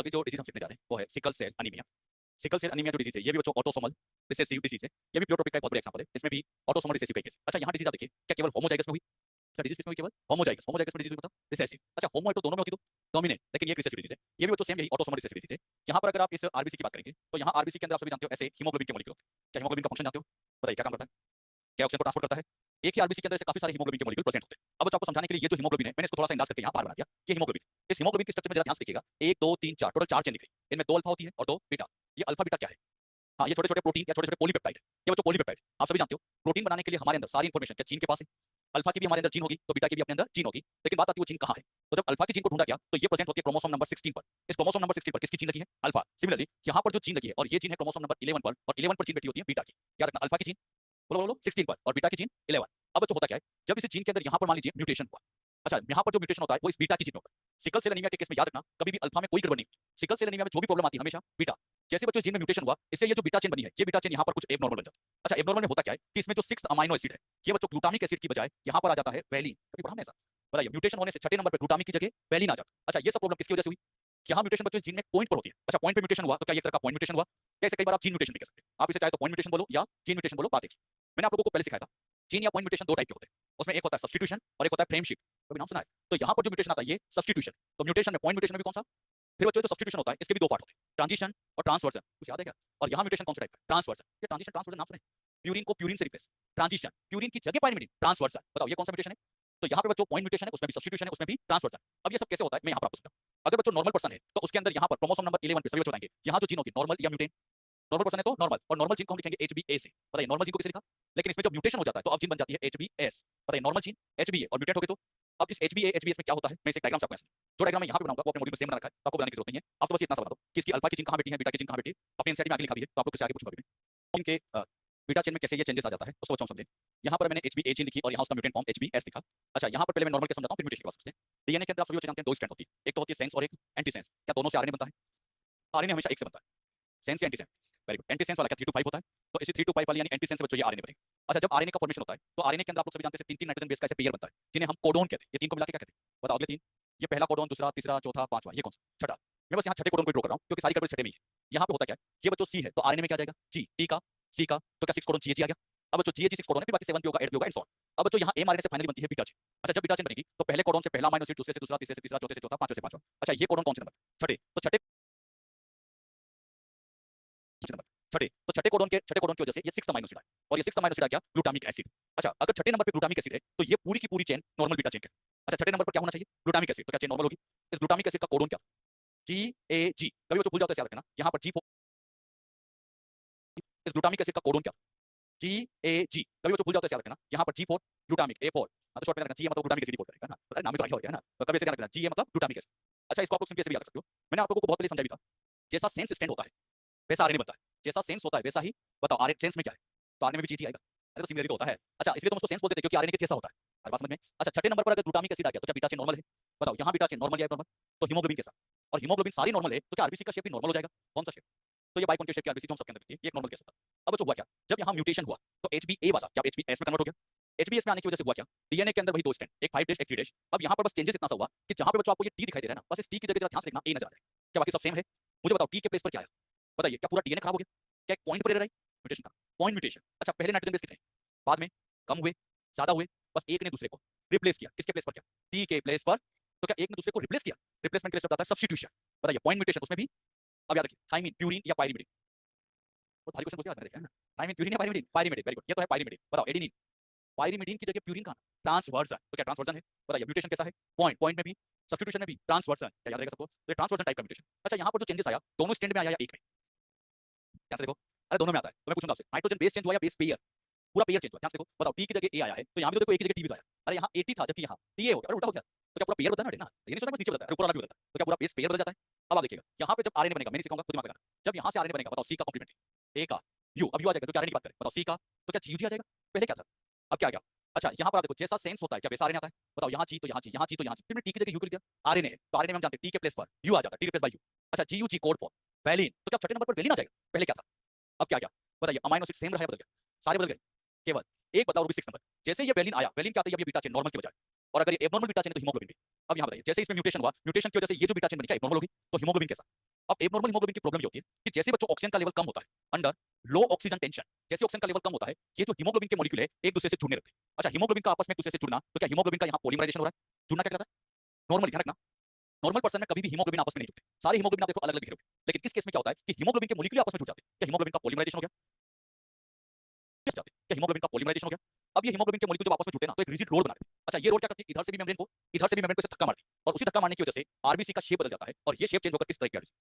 अभी जो डिजीज हम सीखने जा रहे हैं वो है sickle cell anaemia. Sickle cell anaemia जो डिजीज है ये भी बच्चों ऑटोसोमल रिसेसिव डिजीज है। ये भी प्योटोपिक का एक बहुत बड़ा एग्जांपल है। इसमें भी ऑटोसोमल रिसेसिव का केस। अच्छा यहाँ डिजीज आप देखिए क्या केवल होमोजाइगस में हुई? अच्छा डिजीज किसमें हुई? केवल होमोजाइगस। होमोजाइगस में डिजीज बता रिसेसिव। अच्छा होमो है तो दोनों में होती तो डोमिनेंट, लेकिन ये रिसेसिव डिजीज है। ये भी बच्चों सेम यही ऑटोसोमल रिसेसिव डिजीज है। यहाँ पर अगर आप इस आरबीसी की बात करेंगे तो यहाँ आरबीसी के अंदर आप सभी जानते हो ऐसे हीमोग्लोबिन के मॉलिक्यूल। क्या हीमोग्लोबिन का फंक्शन जानते हो? बताइए क्या काम करता है? क्या ऑक्सीजन को ट्रांसपोर्ट करता है? एक ही आरबीसी के अंदर ऐसे काफी सारे हीमोग्लोबिन के मॉलिक्यूल प्रेजेंट होते हैं। अब बच्चों आपको समझाने के लिए ये जो हीमोग्लोबिन है मैंने इसको थोड़ा सा अंदाज करके यहाँ बाहर बना दिया। ये हीमोग्लोबिन, इस हीमोग्लोबिन की स्ट्रक्चर में जरा ध्यान से देखिएगा, 1 2 3 4 टोटल 4 चेन दिख रही है। इनमें 2 अल्फा होती है और 2 बीटा। ये अल्फा बीटा क्या है? हाँ ये छोटे छोटे प्रोटीन या छोटे छोटे पॉलीपेप्टाइड है। ये बच्चों पॉलीपेप्टाइड आप सभी जानते हो प्रोटीन बनाने के लिए हमारे अंदर सारी इंफॉर्मेशन क्या जीन के पास है? अल्फा की भी हमारे अंदर जीन होगी तो बीटा की भी अपने अंदर जीन होगी, लेकिन बात आती है वो जीन कहाँ है? तो जब अल्फा की जीन को ढूंढा गया तो ये प्रेजेंट होती है क्रोमोसोम नंबर 16 पर। इस क्रोमोसोम नंबर 16 पर किसकी जीन लगी है? अल्फा। सिमिलरली यहाँ पर जो जीन लगी है और ये जीन है क्रोमोसोम नंबर 11 पर, और 11 पर जीन बैठी होती है बीटा की। याद रखना अल्फा की जीन बोलो बोलो 16 पर और बीटा की जीन 11। अब बच्चों होता क्या है जब इस जीन के अंदर यहाँ पर मान लीजिए म्यूटेशन हुआ, अच्छा यहाँ पर जो म्यूटेशन होता है वो इस बीटा की जीन में होता है। सिकल सेल एनीमिया के केस में याद रखना कभी भी अल्फा में कोई गड़बड़ नहीं होती। सिकल सेल एनीमिया में जो भी प्रॉब्लम आती है हमेशा बीटा। जैसे बच्चों जीन में म्यूटेशन हुआ इससे ये जो बीटा चेन बनी है ये बीटा चेन यहाँ पर कुछ एबनॉर्मल बन जाता है। अच्छा एबनॉर्मल में होता क्या है कि इसमें जो 6th अमाइनो एसिड है ये बच्चों ग्लूटामिक एसिड की बजाय यहाँ पर आ जाता है वैलिन। कभी पढ़ा हमने ऐसा? बताइए म्यूटेशन होने से छठे नंबर पर ग्लूटामिक की जगह वैलिन आ जाता है। अच्छा ये सब प्रॉब्लम किसकी वजह से हुई? यहाँ म्यूटेशन बच्चों जीन में पॉइंट पर होती है। अच्छा पॉइंट पे म्यूटेशन हुआ तो क्या एक तरह का पॉइंट म्यूटेशन हुआ? कैसे कई बार आप जीन म्यूटेशन भी कह सकते हैं। आप इसे चाहे तो पॉइंट म्यूटेशन बोलो या जीन म्यूटेशन बोलो। बात देखिए मैंने आप लोगों को पहले सिखाया था जीन या पॉइंट म्यूटेशन दो टाइप के होते हैं। उसमें एक होता है सब्स्टिट्यूशन और एक होता है फ्रेमशिप। कभी नाम सुना है? तो यहाँ पर जो म्यूटेशन आता है ये सब्स्टिट्यूशन। तो म्यूटेशन में पॉइंट म्यूटेशन में भी कौन सा? फिर बच्चों जो सब्स्टिट्यूशन होता है इसके भी दो पार्ट होते हैं, ट्रांजिशन और ट्रांसवर्जन। कुछ याद है क्या? और यहाँ म्यूटेशन कौन सा टाइप है? ट्रांसवर्जन। ये ट्रांजिशन ट्रांसवर्जन नाम सुने? प्यूरिन को प्यूरिन से रिप्लेस, ट्रांजिशन प्यूरिन की जगह पायरिमिडिन, ट्रांसवर्जन। बताओ ये कौन सा म्यूटेशन है? तो यहाँ पे बच्चों पॉइंट म्यूटेशन है, उसमें भी सब्स्टिट्यूशन है, उसमें भी ट्रांसवर्जन। अब ये सब कैसे होता है मैं यहाँ पर आपको समझाऊं। अगर बच्चों नॉर्मल पर्सन है तो उसके अंदर यहाँ पर क्रोमोसोम नंबर 11 पे सभी बच्चों बताएंगे यहाँ जो जीन होगी नॉर्मल या म्यूटेंट। नॉर्मल पर्सन है तो नॉर्मल, और नॉर्मल जीन को हम लिखेंगे HbA से। बताइए नॉर्मल जीन को कैसे लिखा? लेकिन इसमें जब म्यूटेशन हो जाता है तो अब जीन बन जाती है HbS। बताइए नॉर्मल जीन HbA और म्यूटेट हो गए तो अब इस HbA HbS में क्या होता है मैं इसे डायग्राम से आपको ऐसे जो डायग्राम मैं यहाँ पे बनाऊंगा वो अपने मॉड्यूल में सेम बना रखा है तो आपको बनाने की जरूरत नहीं है। आप तो बस इतना सा बता दो कि इसकी अल्फा की जीन कहाँ बैठी है, बीटा की जीन कहाँ बैठी है। अपने एनसीईआरटी में आगे लिखा भी है तो आप लोग किसी आगे पूछूंगा भी मैं इनके बीटा चेन में कैसे ये चेंजेस आ जाता है उसको बच्चों समझें। यहाँ पर मैंने HbA जीन लिखी और यहाँ उसका म्यूटेंट फॉर्म HbS लिखा। अच्छा यहाँ पर पहले मैं नॉर्मल के समझाता हूँ फिर म्यूटेशन के बात समझते हैं। डीएनए के अंदर आप सभी बच्चे जानते हैं दो स्ट्रैंड होती है, एक तो होती है सेंस और एक एंटी सेंस। क्या दोनों से आरएनए बनता है? आरएनए हमेशा एक से बनता है, सेंस या anti sense. Very good. Anti sense वाला क्या 3 to 5 होता है? तो इसी 3 to 5 वाली यानी एंटी सेंस से बच्चों ये आरएनए बनेगा। अच्छा जब आरएनए का फॉर्मेशन होता है तो आरएनए के अंदर आप लोग सभी जानते हैं 3 3 नाइट्रोजन बेस का ऐसे पेयर बनता है जिन्हें हम कोडोन कहते हैं। ये तीन को मिला के क्या कहते हैं बताओ? अगले तीन, ये पहला कोडोन, दूसरा, तीसरा, चौथा, पांचवा, ये कौन सा? छठा। मैं बस यहाँ छठे कोडोन को ड्रॉ कर रहा हूँ क्योंकि सारी गड़बड़ छठे में ही है। यहाँ पे होता क्या है ये बच्चों सी है तो आरएनए में क्या जाएगा? जी। टी का, सी का तो क्या 6 कोडोन GAG आ गया। अब बच्चों GAG 6 कोडोन है फिर बाकी 7 भी होगा, 8 भी होगा एंड सो ऑन। अब बच्चों यहाँ mRNA से फाइनली बनती है बीटा चेन। अच्छा जब बीटा चेन बनेगी तो पहले कोडोन से पहला अमाइनो एसिड, दूसरे से दूसरा, तीसरे से तीसरा, चौथे से चौथा, पांचवे से पांचवा। अच्छा ये कोडोन कौन से नंबर? छठे। तो छठे नंबर, छठे तो छठे कोडोन की वजह से ये 6th अमाइनो एसिड है और ये 6th अमाइनो एसिड आ गया ग्लूटामिक एसिड। अच्छा अगर छठे नंबर पे ग्लूटामिक एसिड है तो ये पूरी की पूरी चेन नॉर्मल बीटा चेन है। अच्छा छठे नंबर पर क्या होना चाहिए? Glutamic acid. तो क्या चेन नॉर्मल होगी? इस ग्लूटामिक एसिड का कोडोन क्या? GAG। कभी बच्चों भूल जाते हैं याद रखना यहाँ पर G4, इस ग्लूटामिक एसिड का कोडोन क्या? GAG। कभी बच्चों भूल जाते हैं याद रखना यहाँ पर G4 ग्लूटामिक A4। हाँ तो शॉर्ट में रखना G मतलब ग्लूटामिक एसिड 4 करेगा ना, अरे नाम ही तो आ गया है ना, तो कभी ऐसे ध्यान रखना G मतलब ग्लूटामिक एसिड। अच्छा इसको आप लोग सिंपली ऐसे भी याद रख सकते हो। मैंने आप लोगों को बहुत पहले समझाया भी था जैसा सेंस स्टैंड होता है वैसा आरएनए बनता है, जैसा सेंस होता है वैसा ही बताओ आरएनए सेंस में क्या है? तो आरएनए में भी GT आएगा। अरे तो सिमिलरिटी तो होता है। अच्छा इसलिए तो उसको सेंस बोलते थे क्योंकि आरएनए के जैसा होता है। हर बात समझ में? अच्छा छठे नंबर पर अगर ग्लूटामिक एसिड आ गया तो क्या बीटा चेन नॉर्मल है? बताओ यहाँ बीटा चेन नॉर्मल या एबनॉर्मल? तो हीमोग्लोबिन के साथ, और हीमोग्लोबिन सारी नॉर्मल है तो क्या आरबीसी का शेप भी नॉर्मल हो जाएगा? कौन सा शेप? तो ये बाइकॉन्केव शेप की आरबीसी जो हम सबके अंदर दिखती है ये एक नॉर्मल केस होता है। अब जो हुआ क्या जब यहाँ म्यूटेशन हुआ तो HbA वाला क्या HbS में कन्वर्ट हो गया? HbS में आने की वजह से हुआ क्या? डीएनए के अंदर वही दो स्ट्रैंड, एक 5' एक 3'। अब यहाँ पर बस चेंजेस इतना सा हुआ कि जहाँ पे बच्चों आपको ये T दिखाई दे रहा है ना बस इस T की जगह जरा ध्यान से देखना A नजर आ जाएगा। क्या बाकी सब सेम है? मुझे बताओ T के प्लेस पर क्या आया? बताइए क्या पूरा डीएनए खराब हो गया? क्या एक पॉइंट पर एरर आई? म्यूटेशन का पॉइंट म्यूटेशन। अच्छा पहले नाइट्रोजन बेस कितने, बाद में कम हुए, ज्यादा हुए, बस एक ने दूसरे को रिप्लेस किया। किसके प्लेस पर? क्या T के प्लेस पर। तो क्या एक ने दूसरे को रिप्लेस किया? रिप्लेसमेंट के लिए शब्द आता है सब्स्टिट्यूशन। बताइए पॉइंट म्यूटेशन उसमें भी। अब याद रखिए थाइमिन, प्यूरिन या पायरिमिडिन। बहुत भारी क्वेश्चन पूछ मैंने देखा है ना। थाइमिन, प्यूरिन या पायरिमिडिन? पायरिमिडिन। Very good. ये तो है पायरिमिडिन। बताओ एडेनिन, पायरिमिडिन की जगह प्यूरिन कहां? ट्रांसवर्जन। तो क्या ट्रांसवर्जन है? बताइए म्यूटेशन कैसा है? पॉइंट, पॉइंट में भी, सब्स्टिट्यूशन में भी, ट्रांसवर्जन। क्या याद रहेगा सबको? तो ये ट्रांसवर्जन टाइप का म्यूटेशन। अच्छा यहाँ पर जो चेंजेस आया दोनों स्टैंड में आया या एक में? ध्यान से देखो। अरे दोनों में आता है तो मैं पूछूंगा आपसे नाइट्रोजन बेस चेंज हुआ या बेस पेयर? पूरा पेयर चेंज हुआ। ध्यान से देखो। बताओ T की जगह A आया है तो यहाँ भी तो देखो A की जगह T भी तो आया। अरे यहाँ AT था जबकि यहाँ TA हो गया। अरे उल्टा हो गया। तो क्या पूरा पेयर बदलना है ना? ये नहीं सोचा बस नीचे बदलता है, ऊपर वाला भी बदलता है। तो क्या पूरा बेस पेयर बदल जाता है? अब आप देखिएगा यहाँ पे जब आरएनए बनेगा, मैं नहीं सिखाऊंगा खुद दिमाग लगाना। जब यहाँ से आरएनए बनेगा बताओ C का कॉम्प्लीमेंट्री, A का U, अब U आ जाएगा तो क्या आरएनए की बात करें? बताओ C का तो क्या GUG आ जाएगा? पहले क्या था? अब क्या आ गया? अच्छा यहाँ पर आप देखो जैसा सेंस होता है क्या वैसा आरएनए आता है? बताओ यहाँ G तो यहाँ G, यहाँ G तो यहाँ G, फिर मैंने T की जगह U कर दिया। आरएनए है तो आरएनए में हम जानते हैं T के प्लेस पर U आ जाता है, T रिप्लेस बाय U। अच्छा GUG कोड फॉर्म वैलिन, तो क्या छठे नंबर पर वैलिन आ जाएगा? पहले क्या था? अब क्या आ गया? बताइए अमाइनो एसिड सेम रहा है बदल गया? सारे बदल गए? केवल एक बताओ रुपी 6 नंबर। जैसे ये वैलिन आया, वैलिन क्या आता है? ये बीटा चेन नॉर्मल के बजाय, और अगर ये एबनॉर्मल बीटा चेन है तो हीमोग्लोबिन भी। अब यहाँ बताइए जैसे इसमें म्यूटेशन हुआ, म्यूटेशन की वजह से ये जो बीटा चेन बनी क्या एबनॉर्मल होगी? तो हीमोग्लोबिन कैसा? अब एबनॉर्मल हीमोग्लोबिन की प्रॉब्लम ये होती है कि जैसे बच्चों ऑक्सीजन का लेवल कम होता है अंडर लो ऑक्सीजन टेंशन, जैसे ऑक्सीजन का लेवल कम होता है, ये जो हीमोग्लोबिन के मॉलिक्यूल है एक दूसरे से जुड़ने लगते हैं। अच्छा, हीमोग्लोबिन का आपस में एक दूसरे से जुड़ना, तो क्या हीमोग्लोबिन का यहाँ पॉलीमराइजेशन हो रहा है? जुड़ना क्या कहलाता है? नॉर्मल, ध्यान रखना, नॉर्मल पर्सन में कभी भी हीमोग्लोबिन आपस में नहीं जुड़ते, सारे हीमोग्लोबिन आप देखो अलग अलग बिखरे हुए हैं। लेकिन इस केस में क्या होता है कि हीमोग्लोबिन के मॉलिक्यूल आपस में जुड़ जाते हैं। क्या हीमोग्लोबिन का पॉलीमराइजेशन हो गया? किस जाते हैं? क्या हीमोग्लोबिन का पॉलीमराइजेशन हो गया? अब ये हीमोग्लोबिन के मॉलिक्यूल जब आपस में जुड़ते हैं ना, तो एक रिजिड रोड बना देते हैं। अच्छा, ये रोड क्या करती है? इधर से भी मेम्ब्रेन को, इधर से भी मेम्ब्रेन को धक्का मारती है, और उसी धक्का मारने की वजह से आरबीसी का शेप बदल जाता है, और ये शेप चेंज होकर किस तरह की आरबीसी,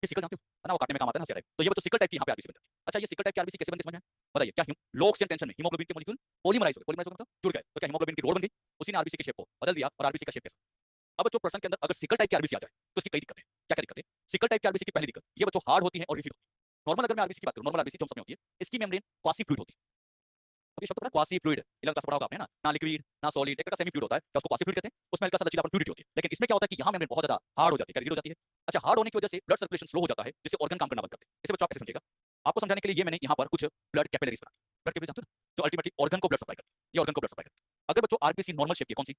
ये सिकल जानते हो, है ना, वो काटने में काम आता है ना, टाइप। तो ये बच्चों सिकल टाइप की यहाँ पे आरबीसी बन जाती है। अच्छा, ये सिकल टाइप की आरबीसी कैसे बनती है समझ में आया? बताइए, क्या लो ऑक्सीजन टेंशन में हीमोग्लोबिन के मॉलिक्यूल पॉलीमराइज हो गए, पॉलीमराइज मतलब जुड़ गए, तो क्या हीमोग्लोबिन की रोड बन गई, उसी ने आरबीसी के शेप को बदल दिया, और आरबीसी का शेप कैसा? अब बच्चों पर्सन के अंदर अगर सिकल टाइप की आरबीसी आ जाए तो इसकी कई दिक्कतें हैं। क्या क्या दिक्कतें? सिकल टाइप की आरबीसी की पहली दिक्कत ये बच्चों हार्ड होती है और रिजिड होती है। नॉर्मल अगर मैं आरबीसी की बात करूं, नॉर्मल आरबीसी जो हम सब में होती है, इसकी मेम्ब्रेन क्वासी फ्लूइड होती है। अब ये शब्द पता है, क्वासी फ्लूइड, 11th क्लास में पढ़ा होगा आपने, है ना, ना लिक्विड ना सॉलिड, एक तरह का सेमी फ्लूइड होता है, क्या उसको क्वासी फ्लूइड कहते हैं, उसमें हल्का सा लचीलापन फ्लूइडिटी होती है। लेकिन इसमें क्या होता है कि यहाँ मेम्ब्रेन बहुत ज्यादा हार्ड हो जाती है, रिजिड हो जाती है। अच्छा, हार्ड होने की वजह से ब्लड सर्कुलेशन स्लो हो जाता है, जिससे ऑर्गन काम करना बंद करते हैं। इसे बच्चों आप कैसे समझेगा? आपको समझाने के लिए ये मैंने यहाँ पर कुछ ब्लड कैपिलरीज बनाई। ब्लड कैपिलरी जानते हो ना, जो अल्टीमेटली ऑर्गन को ब्लड सप्लाई करती है, ये ऑर्गन को ब्लड सप्लाई करती है। अगर बच्चों आरबीसी नॉर्मल शेप की है, कौन सी?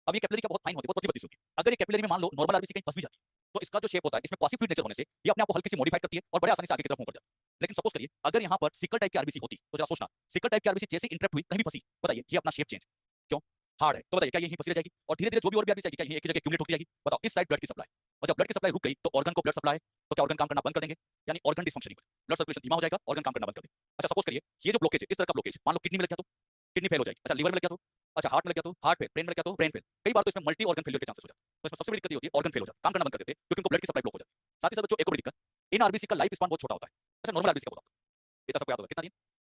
अब ये कैपिलरी क्या बहुत फाइन होती है, बहुत पतली पतली सी होती है। अगर ये कैपिलरी में मान लो नॉर्मल आरबीसी कहीं फंस भी जाती है, तो इसका जो शेप होता है, इसमें क्वासी फ्लूइड नेचर होने से ये अपने आप को हल्की सी मॉडिफाइड करती है और बड़े आसानी से आगे की तरफ मूव कर जाती है। लेकिन सपोज करिए अगर यहाँ पर सिकल टाइप की आरबीसी होती, तो जरा सोचना, सिकल टाइप की आरबीसी जैसे इंटरप्ट हुई, कहीं भी फंसी, बताइए ये अपना शेप चेंज क्यों? हार्ड है, तो बताइए क्या यहीं फंसी रह जाएगी, और धीरे धीरे जो भी और भी आरबीसी आएगी, क्या यहीं एक ही जगह एक्यूमुलेट होती जाएगी? बताओ, इस साइड ब्लड की सप्लाई, और जब ब्लड की सप्लाई रुक गई तो ऑर्गन को ब्लड सप्लाई, तो क्या ऑर्गन काम करना बंद कर देंगे? यानी ऑर्गन डिसफंक्शनिंग हो जाएगा, ब्लड सर्कुलेशन धीमा हो जाएगा, ऑर्गन काम करना बंद कर देंगे। अच्छा, सपोज करिए ये जो ब्लॉकेज है, इस तरह का ब्लॉकेज मान लो किडनी में लग गया तो किडनी फेल हो जाएगी। अच्छा, लिवर में लग गया तो, अच्छा हार्ट में लग गया तो हार्ट फेल, ब्रेन में लग गया तो ब्रेन फेल। कई बार तो इसमें मल्टी ऑर्गन फेलियर के चांसेस हो जाते हैं। तो इसमें सबसे बड़ी दिक्कत ये होती है ऑर्गन फेल हो जाता है, काम करना बंद कर देते हैं, क्योंकि उनको ब्लड की सप्लाई ब्लॉक हो जाती है। साथ ही साथ बच्चों एक और बड़ी दिक्कत, इन आरबीसी का लाइफ स्पान बहुत छोटा होता है। अच्छा, नॉर्मल आरबीसी का होता है, ये तो सबको याद होगा कितना दिन?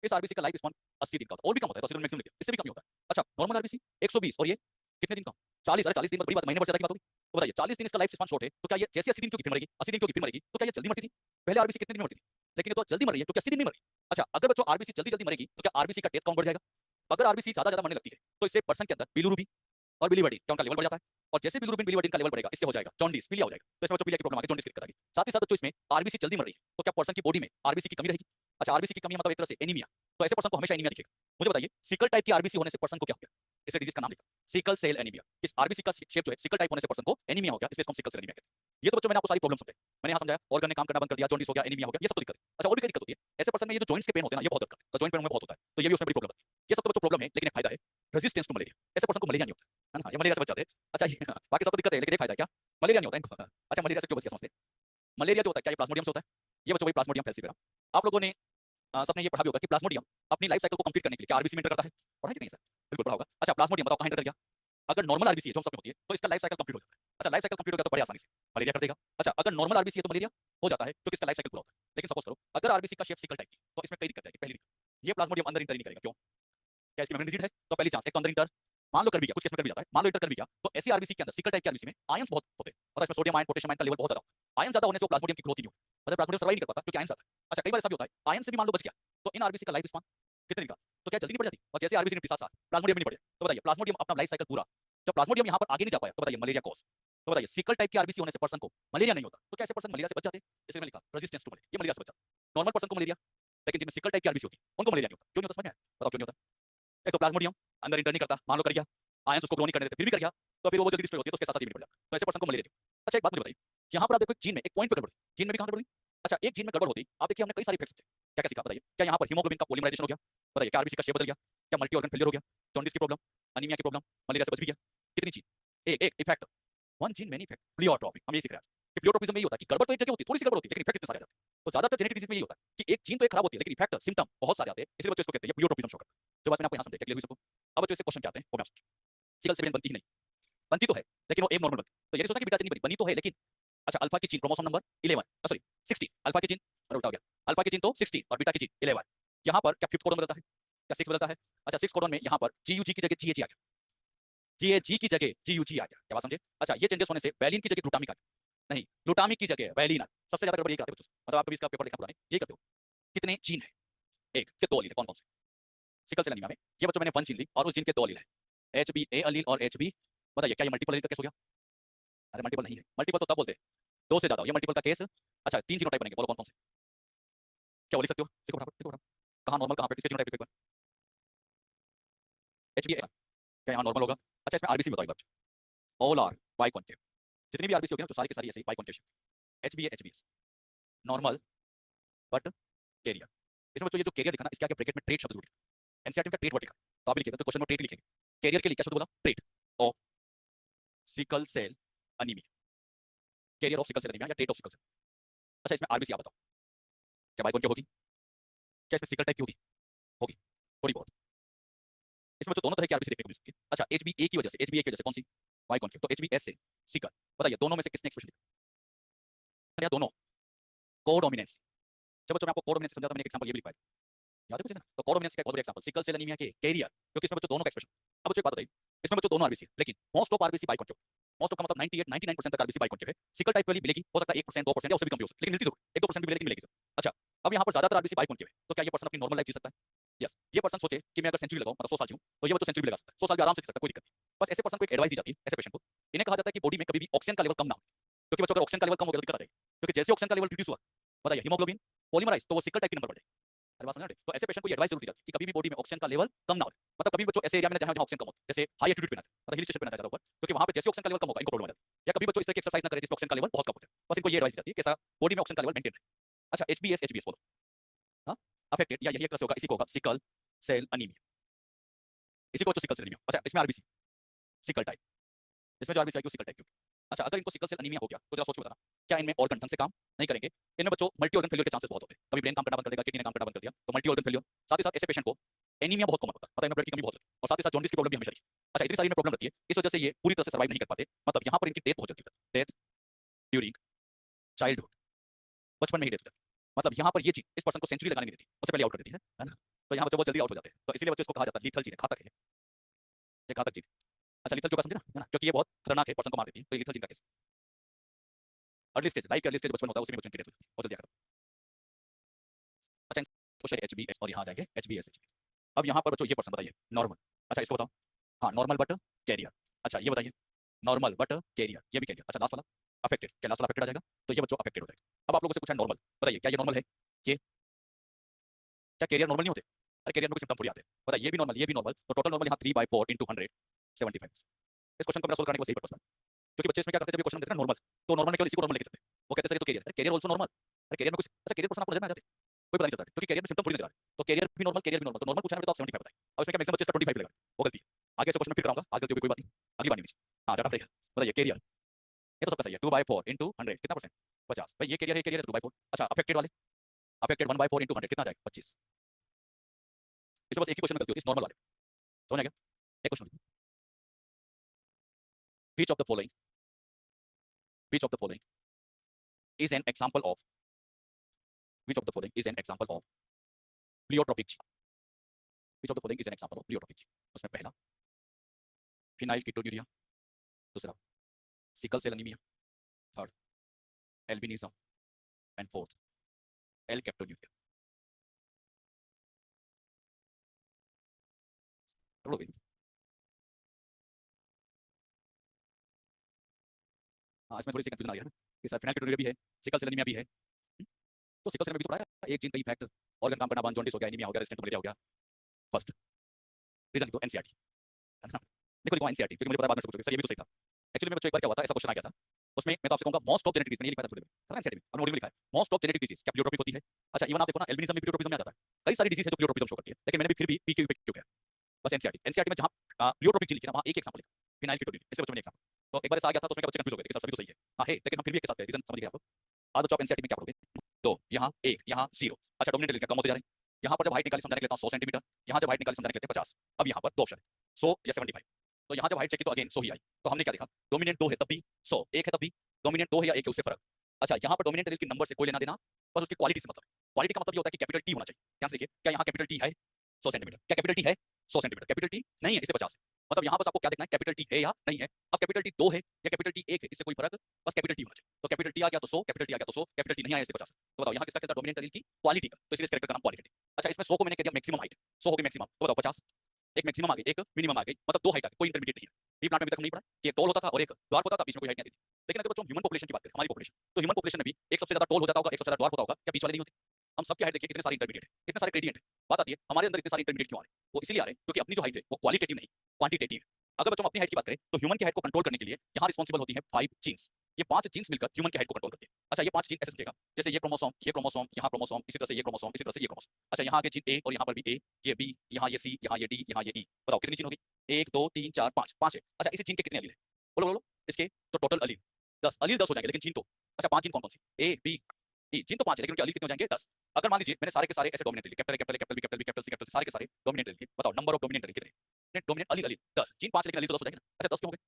इस आरबीसी का लाइफ स्पान 80 दिन का होता है, और भी कम होता है, तो 80 दिन मैक्सिमम, इससे भी कम ही होता है। अच्छा, नॉर्मल आरबीसी 120, और ये कितने दिन का? 40। अरे 40 दिन बड़ी बात, महीने भर से ज्यादा की बात होगी। तो बताइए 40 दिन इसका लाइफ स्पान शॉर्ट है, तो क्या ये जैसे 80 दिन क्यों फिर मरेगी, 80 दिन क्यों फिर मरेगी, तो क्या ये जल्दी मरती थी? पहले आरबीसी कितने दिन में मरती थी? लेकिन ये तो जल्दी मर रही है, क्योंकि 80 दिन में मर रही है। अच्छा, अगर बच्चों आरबीसी जल्दी जल्दी मरेगी, तो क्या आरबीसी का डेथ काउंट बढ़ जाएगा? अगर आरबीसी ज्यादा ज्यादा मरने लगती है, तो इससे पर्सन के अंदर बिलिरुबिन और बिलीवर्डिन क्या उनका लेवल बढ़ जाता है, और जैसे बिलिरुबिन बिलीवर्डिन का लेवल बढ़ेगा, इससे हो जाएगा जॉन्डिस, पीलिया हो जाएगा। तो इसमें बच्चों पीलिया की प्रॉब्लम आएगी, जॉन्डिस की दिक्कत आएगी। साथ ही साथ बच्चों इसमें आरबीसी जल्दी मर रही है, तो क्या पर्सन की बॉडी में आरबीसी की कमी रहेगी? अच्छा, आरबीसी की कमी मतलब एक तरह से एनीमिया, तो ऐसे पर्सन को हमेशा एनीमिया दिखेगा। मुझे बताइए सिकल टाइप की आरबीसी होने से पर्सन को क्या हो गया? इस डिजीज का नाम लिखा, सिकल सेल एनीमिया। इस आरबीसी का शेप जो है सिकल टाइप होने से पर्सन को एनीमिया हो गया, इसलिए इसको हम सिकल सेल एनीमिया कहते हैं। ये तो बच्चों मैंने आपको सारी प्रॉब्लम समझाई, मैंने यहाँ समझाया ऑर्गन ने काम करना बंद कर दिया, जॉन्डिस हो गया, एनीमिया हो गया, ये सब तो दिक्कत है। अच्छा, और भी कई दिक्कत होती है ऐसे पर्सन में, ये जो जॉइंट्स के पेन होते हैं ना, ये बहुत दर्द करते हैं, तो जॉइंट पेन में बहुत होता है, तो ये भी उसमें बड़ी प्रॉब्लम है। ये सब तो बच्चों प्रॉब्लम है, लेकिन एक फायदा है, रेजिस्टेंस टू मलेरिया। ऐसे पर्सन को मलेरिया नहीं होता है ना, ये मलेरिया से बच जाते हैं। अच्छा, ये बाकी सब तो दिक्कत है, लेकिन एक फायदा है, क्या मलेरिया नहीं होता है। अच्छा, मलेरिया से क्यों बच गया समझते हैं? मलेरिया जो होता है, क्या ये प्लाज्मोडियम से होता है? ये बच्चों भाई प्लाज्मोडियम फैलसीफेरम। आप लोगों ने सबने ये पढ़ा भी होगा कि प्लाज्मोडियम अपनी लाइफ साइकिल को कंप्लीट करने के लिए क्या आरबीसी में एंटर करता है? पढ़ा है कि नहीं सर? बिल्कुल पढ़ा होगा। अच्छा, प्लाज्मोडियम बताओ कहाँ एंटर कर गया? अगर नॉर्मल आरबीसी है जो हम सब में होती है, तो इसका लाइफ साइकिल कंप्लीट हो जाता है। अच्छा, लाइफ साइकिल कंप्लीट हो गया तो बड़ी आसानी से मलेरिया कर देगा। अच्छा, अगर नॉर्मल आरबीसी है तो मलेरिया हो जाता है, क्योंकि इसका लाइफ साइकिल पूरा होता है। लेकिन सपोज करो अगर आरबीसी का शेप सिकल टाइप की, तो इसमें कई दिक्कत है। पहली दिक्कत, ये प्लाज्मोडियम अंदर इंटर नहीं करेगा, क्यों? क्या इसकी मेम्ब्रेन रिजिड है? तो पहली चांस, एक तो अंदर इंटर, मान लो कर भी गया, कुछ केस में कर भी जाता है, मान लो इंटर कर भी गया, तो ऐसी आरबीसी के अंदर सिकल टाइप की आरबीसी में आयंस बहुत होते हैं, और इसमें सोडियम आयन पोटेशियम आयन का लेवल बहुत ज्यादा होता है। आयन ज्यादा होने से वो प्लाज्मोडियम की ग्रोथ ही नहीं होती, मतलब प्लाज्मोडियम सर्वाइव नहीं कर पाता, क्योंकि आयन ज्यादा है। अच्छा, कई बार ऐसा भी होता है आयन से भी मान लो बच गया, तो इन आरबीसी का लाइफ स्पान कितने दिन का? तो क्या जल्दी नहीं बढ़ जाती? और जैसे आरबीसी ने साथ साथ प्लाज्मोडियम नहीं बढ़े, तो बताइए प्लाज्मोडियम अपना लाइफ साइकिल पूरा, जब प्लाज्मोडियम यहाँ पर आगे नहीं जा पाया, तो बताइए मलेरिया कॉज। तो बताइए सिकल टाइप की आरबीसी होने से पर्सन को मलेरिया नहीं होता, तो क्या ऐसे पर्सन मलेरिया से बच जाते? इसलिए मैंने लिखा रेजिस्टेंस टू मलेरिया, ये मलेरिया से बच जाता है। नॉर्मल पर्सन को मलेरिया, लेकिन जिनमें सिकल टाइप की आरबीसी होती है उनको मलेरिया नहीं होता। क्यों नहीं होता समझ में आया? बताओ क्यों नहीं होता? एक तो प्लाज्मोडियम अंदर इंटर नहीं करता, मान लो कर गया, आयंस उसको ग्रो नहीं करने देते, फिर भी कर गया, तो फिर वो जल्दी डिस्ट्रॉय होती है, तो उसके साथ साथ ये भी बढ़ जाता है, तो ऐसे पर्सन को मलेरिया नहीं होता। अच्छा, एक बात मुझे बताइए, यहाँ पर आप देखो जीन में एक पॉइंट पे गड़बड़ है, जीन में भी कहाँ गड़बड़ हुई? अच्छा, एक जीन में गड़बड़ होती, आप देखिए हमने कई सारे इफेक्ट्स थे, क्या क्या सीखा बताइए? क्या यहाँ पर हीमोग्लोबिन का पॉलीमराइजेशन हो गया? बताइए क्या आरबीसी का शेप बदल गया? क्या मल्टी ऑर्गन फेलियर हो गया? जॉन्डिस की प्रॉब्लम, अनीमिया की प्रॉब्लम, मलेरिया से बच भी गया? कितनी जीन? एक एक effect, one gene many effect, pleiotropy. हम ये सीख रहे हैं आज कि प्लियोट्रॉपिज्म में ये होता है कि गड़बड़ तो एक जगह होती है, थोड़ी सी गड़बड़ होती है, लेकिन इफेक्ट इतने सारे आ जाते हैं। तो ज्यादातर जेनेटिक डिजीज में ये होता है कि एक जीन तो एक खराब होती है, लेकिन इफेक्ट सिम्टम बहुत सारे आते हैं, इसलिए बच्चों इसको कहते हैं प्लियोट्रॉपिज्म शो करता है। जो बात मैंने आपको यहाँ समझाई, क्लियर हुई सबको? अब बच्चों इससे क्वेश्चन क्या आते हैं वो मैं आपसे, सिकल सेल बनती ही नहीं, बनती तो है लेकिन वो एक नॉर्मल बनती, तो ये नहीं सोचना कि बीटा चेन नहीं बनी, बनी तो है लेकिन। अच्छा, अल्फा की gene chromosome number 11, sorry 16, alpha की जीन, अरे उल्टा हो गया, अल्फा की जीन तो 16 और बीटा की जीन 11। यहाँ पर क्या फिफ्थ कोडन बदलता है? क्या 6 बदलता है? अच्छा, 6 कोडन में यहाँ पर जीयूजी की जगह जीएजी आ गया, जीएजी की जगह जीयूजी आ गया, क्या बात समझे? अच्छा, ये चेंजेस होने से वैलिन की जगह ग्लूटामिक आ गया, नहीं ग्लूटामिक की जगह वैलिन आ गया। सबसे ज्यादा गड़बड़ ये करते हैं बच्चों, मतलब आप कभी इसका पेपर लिखा पुराने ये करते हो। कितने जीन है? एक के दो अलील है, कौन कौन से? सिकल सेल एनीमिया में ये बच्चों मैंने 1 जीन ली और उस जीन के दो अलील है, एच बी ए अलील और एच बी। बताइए क्या ये मल्टीपल अलील का केस हो गया? अरे मल्टीपल नहीं है, मल्टीपल तो तब बोलते हैं दो से ज्यादा, ये मल्टीपल का केस। अच्छा, 3 जीनोटाइप बनेंगे, बोलो कौन कौन से? क्या वो लिख सकते हो? देखो फटाफट, देखो फटाफट, कहाँ नॉर्मल कहाँ पे किसके जीनोटाइप लिखो एक बार? एच बी ए, क्या यहाँ नॉर्मल होगा? अच्छा, इसमें आरबीसी बताओ एक बार, ऑल आर बाई कॉन्केव, जितनी भी आरबीसी होगी ना तो सारी की सारी ऐसे ही biconcave. HBS normal but carrier. इसमें बच्चों ये जो कैरियर लिखा ना, इसके आगे ब्रैकेट में ट्रेट शब्द जरूर लिखा। एनसीईआरटी में ट्रेट वर्ड लिखा, तो आप भी लिखेगा तो क्वेश्चन में ट्रेट लिखेंगे। कैरियर के लिए क्या शब्द बोला? Trait of sickle cell anaemia, carrier of sickle cell anaemia या ट्रेट ऑफ सिकल सेल। अच्छा, इसमें आरबीसी आप बताओ, क्या बाइकॉन क्या होगी? क्या इसमें सिकल टाइप की होगी? होगी थोड़ी बहुत। इसमें जो दोनों तरह की आरबीसी देखने को मिल सकती है। अच्छा, एचबीए की वजह से, एचबीए की वजह से कौन सी? बाइकॉन की। तो एचबीएस से सिकल, बताइए दोनों में से किसने एक्सप्रेशन लिखा? दोनों कोडोमिनेंस। जब बच्चों मैं आपको कोडोमिनेंस समझाता, मैंने एक एग्जांपल ये भी लिखा है, याद है कुछ ना? तो कोडोमिनेंस का एक बहुत बड़ा एग्जांपल सिकल सेल एनीमिया के कैरियर, क्योंकि इसमें बच्चों दोनों का एक्सप्रेशन। अब बच्चों एक बात बताइए, इसमें बच्चों दोनों आरबीसी है, लेकिन मोस्ट ऑफ आरबीसी बाइकॉन के। मोस्ट ऑफ का मतलब 98-99% तक आरबीसी बाइकॉन के है। सिकल टाइप वाली मिलेगी, हो सकता है 1% 2% या उससे भी कम भी हो सकती है, लेकिन मिलती जरूर 1-2% भी मिलेगी, मिलेगी। अच्छा, अब यहाँ पर ज्यादातर आरबीसी बाइकॉन के है, तो क्या ये पर्सन अपनी नॉर्मल लाइफ जी सकता है? यस। ये पर्सन सोचे कि मैं अगर सेंचुरी लगाऊं, मतलब 100 साल जीऊं, तो ये बच्चों सेंचुरी लगा सकता है, 100 साल भी आराम से जी सकता है, कोई दिक्कत नहीं। बस ऐसे पर्सन को एक एडवाइस दी जाती है, ऐसे पेशेंट को इन्हें कहा जाता है कि बॉडी में कभी भी ऑक्सीजन का लेवल कम ना हो, क्योंकि बच्चों अगर ऑक्सीजन का लेवल कम हो गया तो दिक्कत आ जाएगी। क्योंकि जैसे ऑक्सीजन का लेवल रिड्यूस हुआ, बताइए हीमोग्लोबिन पॉलीमराइज, तो वो सिकल टाइप की नंबर बढ़ जाएगी। अरे बात समझ रहे? तो ऐसे पेशेंट को ये एडवाइस जरूर दी जाती है कि कभी भी बॉडी में ऑक्सीजन का लेवल कम ना हो। मतलब कभी बच्चों ऐसे एरिया में जहां ऑक्सीजन कम हो, जैसे हाई एल्टीट्यूड पे ना, मतलब हिल स्टेशन पे ना जाता ऊपर, क्योंकि वहां पे जैसे ऑक्सीजन का लेवल कम होगा इनको प्रॉब्लम आ जाती है। या कभी बच्चों इस तरह की एक्सरसाइज ना करें जिसमें ऑक्सीजन का लेवल बहुत कम हो जाए, बस इनको ये एडवाइस दी जाती है कि ऐसा बॉडी में ऑक्सीजन का लेवल मेंटेन रहे। अच्छा, एचबीएस बोलो, हाँ, अफेक्टेड या यही एक तरह से होगा, इसी को होगा सिकल सेल अनीमिया, इसी को सिकल सेल अनीमिया। अच्छा, इसमें आरबीसी सिकल टाइप, इसमें जो आरबीसी आई सिकल टाइप की। अच्छा, अगर इनको सिकल सेल अनीमिया हो गया तो जरा सोच के बताना, क्या इनमें ऑर्गन ढंग से काम नहीं करेंगे? इनमें बच्चों मल्टी ऑर्गन फेलियर के चांसेस बहुत होते हैं। कभी ब्रेन काम करना बंद कर देगा, किडनी ने काम करना बंद कर दिया, तो मल्टी ऑर्गन फेलियर। साथ ही साथ ऐसे पेशेंट को एनीमिया बहुत कॉमन होता है, पता है, इनमें ब्लड की कमी बहुत होती है, और साथ ही साथ जॉन्डिस की प्रॉब्लम भी हमेशा रहती है। अच्छा, इतनी सारी में प्रॉब्लम रहती है, इस वजह से ये पूरी तरह से सर्वाइव नहीं कर पाते, मतलब यहाँ पर इनकी डेथ बहुत जल्दी होती है, डेथ ड्यूरिंग चाइल्डहुड, बचपन में ही डेथ हो जाती है। मतलब यहाँ पर ये चीज इस पर्सन को सेंचुरी लगाने नहीं देती, उससे पहले आउट कर देती है ना? तो यहाँ बच्चे बहुत जल्दी आउट हो जाते हैं, तो इसलिए बच्चे इसको कहा जाता है लीथल जीन, घातक है, ये घातक जीन। अच्छा, लीथल क्यों का समझे ना, है ना? क्योंकि ये बहुत खतरनाक है, पर्सन को मार देती है, तो ये लीथल जीन का केस। अर्ली स्टेज, लाइफ के अर्ली स्टेज बचपन होता है, उसी में बच्चों की डेथ होती है, बहुत जल्दी आकर। अच्छा, क्वेश्चन एचबीएस और यहाँ जाएंगे एचबीएस। अब यहाँ पर बच्चों ये पर्सन बताइए नॉर्मल। अच्छा, इसको बताओ, हाँ नॉर्मल बट कैरियर। अच्छा, ये बताइए नॉर्मल बट कैरियर, ये भी कैरियर। अच्छा, लास्ट वाला अफेक्टेड, क्या लास्ट वाला अफेक्टेड आ जाएगा? तो ये बच्चों अफेक्टेड हो जाएगा। अब आप लोगों से पूछा नॉर्मल, बताइए क्या ये नॉर्मल है? ये क्या कैरियर नॉर्मल नहीं होते? अरे कैरियर में कोई सिम्टम थोड़ी आते हैं, बताइए ये भी नॉर्मल, ये भी नॉर्मल, तो टोटल नॉर्मल यहाँ 3/4 × 100 75। इस क्वेश्चन को मेरा सोल्व करने का सही पर्पस था, क्योंकि बच्चे इसमें क्या करते हैं, जब क्वेश्चन देते हैं नॉर्मल, तो नॉर्मल में केवल इसी को नॉर्मल लिख सकते हैं। वो कहते हैं सर ये तो कैरियर है, कैरियर आल्सो नॉर्मल। अरे कैरियर में कुछ, अच्छा कैरियर पर्सन आपको नजर में आ जाते हैं, कोई पता नहीं चलता, क्योंकि कैरियर में सिम्टम थोड़ी नजर आ रहे हैं, तो कैरियर भी नॉर्मल, कैरियर भी नॉर्मल, तो नॉर्मल पूछा है तो आप 75 बताएं। अब इसमें क्या मैक्सिमम बच्चे इसका 25 लगा, वो गलती है। आगे से क्वेश्चन में फिर कराऊंगा, आज गलती हो गई कोई बात नहीं, अगली बार नहीं नीचे। हाँ ज्यादा पड़ेगा, बताइए कैरियर, ये तो सबका सही है, 2/4 × 100 कितना परसेंट? 50। भाई ये कैरियर है, कैरियर 2/4। अच्छा, अफेक्टेड वाले, अफेक्टेड 1/4 × 100 कितना आ जाएगा? 25। इसमें बस एक ही क्वेश्चन में गलती होती है, इस नॉर्मल वाले, समझ आ गया? एक question, which of the following, which of the following is an example of, which of the following is an example of pleiotropic gene, which of the following is an example of pleiotropic gene? उसमें पहला phenylketonuria, दूसरा sickle cell anaemia, third albinism, and fourth alkaptonuria. हाँ, इसमें थोड़ी सी confusion आ गया ना कि sir phenyl ketonuria भी है, सिकल सेल एनीमिया भी है। तो सिकल सेल में भी तो पढ़ा है, एक जीन का इफेक्ट, ऑर्गन काम करना बंद, जॉन्डिस हो गया, एनीमिया हो गया, रेजिस्टेंट मलेरिया हो गया। फर्स्ट रीजन लिखो एनसीईआरटी, है ना? देखो लिखो एनसीईआरटी, क्योंकि मुझे पता है बाद में पूछोगे सर ये भी तो सही था। एक्चुअली में बच्चों एक बार क्या हुआ था, ऐसा क्वेश्चन आ गया था, उसमें मैं तो आपसे कहूंगा मोस्ट ऑफ जेनेटिक डिजीज, मैंने ये लिखा था थोड़ी देर एनसीईआरटी में, हमने लिखा है मोस्ट ऑफ जेनेटिक डिजीज क्या प्लियोट्रोपिक होती है? अच्छा, इवन आप देखो ना एल्बिनिज्म में प्लियोट्रोपिज्म में आ जाता है, कई सारी डिजीज है जो प्लियोट्रोपिज्म शो करती है, लेकिन मैंने भी फिर भी पीक्यू पे क्यों किया? बस एनसीईआरटी में जहां प्लियोट्रोपिक जीन लिखी ना, वहां एक एग्जांपल लिखा फिनाइल कीटोन्यूरिया, इससे बच्चों में एग्जांपल। तो एक बार ऐसा आ गया था, तो उसमें क्या बच्चे कंफ्यूज हो गए कि सर सभी तो सही है। हां है, लेकिन हम फिर भी एक के साथ रीजन समझ गए आप। आज बच्चों आप एनसीईआरटी में क्या पढ़ोगे? 2 यहाँ 1 यहाँ 0। अच्छा, डोमिनेंट क्या कम होते जा रहे हैं, यहाँ पर जब हाइट निकाली समझाने के लिए लेता हूं 100 सेंटीमीटर, यहाँ जब हाइट निकाली समझाने के लिए 50। अब यहाँ पर दो ऑप्शन है 100 या 75, तो यहाँ जब हाइट चेक की तो अगेन 100 ही आई, तो हमने क्या देखा, डोमिनेंट 2 है तब भी 100, 1 है तब भी, डोमिनेंट 2 है या 1 है उससे फर्क। अच्छा, यहाँ पर डोमिनेंट एलील के नंबर से कोई लेना देना, बस उसकी क्वालिटी से मतलब। क्वालिटी का मतलब ये होता है कि कैपिटल टी होना चाहिए। ध्यान से देखिए, क्या यहाँ कैपिटल टी है 100 सेंटीमीटर, क्या कैपिटल टी है 100 सेंटीमीटर, कैपिटल टी नहीं है इससे 50 है, मतलब यहाँ बस आपको क्या देखना है कैपिटल टी है या नहीं है। अब कैपिटल टी 2 है या कैपिटल टी 1 है, इससे कोई फर्क, बस कैपिटल टी होना चाहिए। तो कैपिटल टी आ गया तो 100, कैपिटल टी आ गया तो 100, कैपिटल टी नहीं आया इससे 50। तो बताओ यहाँ किसका कहता है डोमिनेंट एलील की क्वालिटी का, तो इसलिए इस कैरेक्टर का नाम क्वालिटेटिव। अच्छा, इसमें 100 को मैंने कह दिया मैक्सिमम हाइट, 100 हो गई मैक्सिमम, तो बताओ 50, एक मैक्सिमम आ गई, एक मिनिमम आ गई, मतलब दो हाइट आ गई, कोई इंटरमीडिएट नहीं है। ये प्लांट में अभी तक नहीं पड़ा कि एक टॉल होता था और एक ड्वार्फ होता था, बीच में कोई हाइट नहीं आती थी। लेकिन अगर बच्चों ह्यूमन पॉपुलेशन की बात करें, हमारी पॉपुलेशन, तो ह्यूमन पॉपुलेशन में भी एक सबसे ज्यादा टॉल हो जाता होगा, एक सबसे ज्यादा ड्वार्फ होता होगा, क्या बीच वाले नहीं होते? हम सबकी हाइट देखिए कितने सारे इंटरमीडिएट है, कितने सारे ग्रेडियंट है। बात आती है हमारे अंदर इतने सारे इंटरमीडिएट क्यों आ रहे हैं? वो इसलिए आ रहे हैं क्योंकि अपनी जो हाइट है वो क्वालिटेटिव नहीं क्वांटिटेटिव है। अगर बच्चों अपनी हाइट की बात करें तो ह्यूमन की हाइट को कंट्रोल करने के लिए यहाँ रिस्पॉन्सिबल होती है 5 जीन्स। ये 5 जीन्स मिलकर ह्यूमन की हाइट को कंट्रोल करती है। अच्छा ये 5 जीन ऐसे समझेगा, जैसे ये क्रोमोसोम, यहाँ क्रोमोसोम, इसी तरह से ये क्रोमोसोम, इसी तरह से ये क्रोमोसोम। अच्छा यहाँ के जीन ए और यहाँ पर भी ए, ये बी, यहाँ ये सी, यहाँ ये डी, यहाँ ये ई। बताओ कितनी जीन होगी? 1 2 3 4 5, 5 है। अच्छा इसी जीन के कितने अलील है? बोलो बोलो। इसके तो टोटल अलील 10, अलील 10 हो जाएंगे, लेकिन जीन तो, अच्छा 5 जीन कौन कौन सी? ए बी ई, जीन तो 5 है, लेकिन उनके अलील कितने हो जाएंगे? 10। अगर मान लीजिए मैंने सारे के सारे ऐसे डोमिनेंट लिए, capital capital capital B capital B capital C capital C, सारे के सारे डोमिनेंट लिए। बताओ नंबर ऑफ डोमिनेंट कितने? डोमिनेंट अलील अलील 10, जीन 5 लेकिन अलील तो 10 हो जाएंगे ना। अच्छा 10 क्यों हो गए?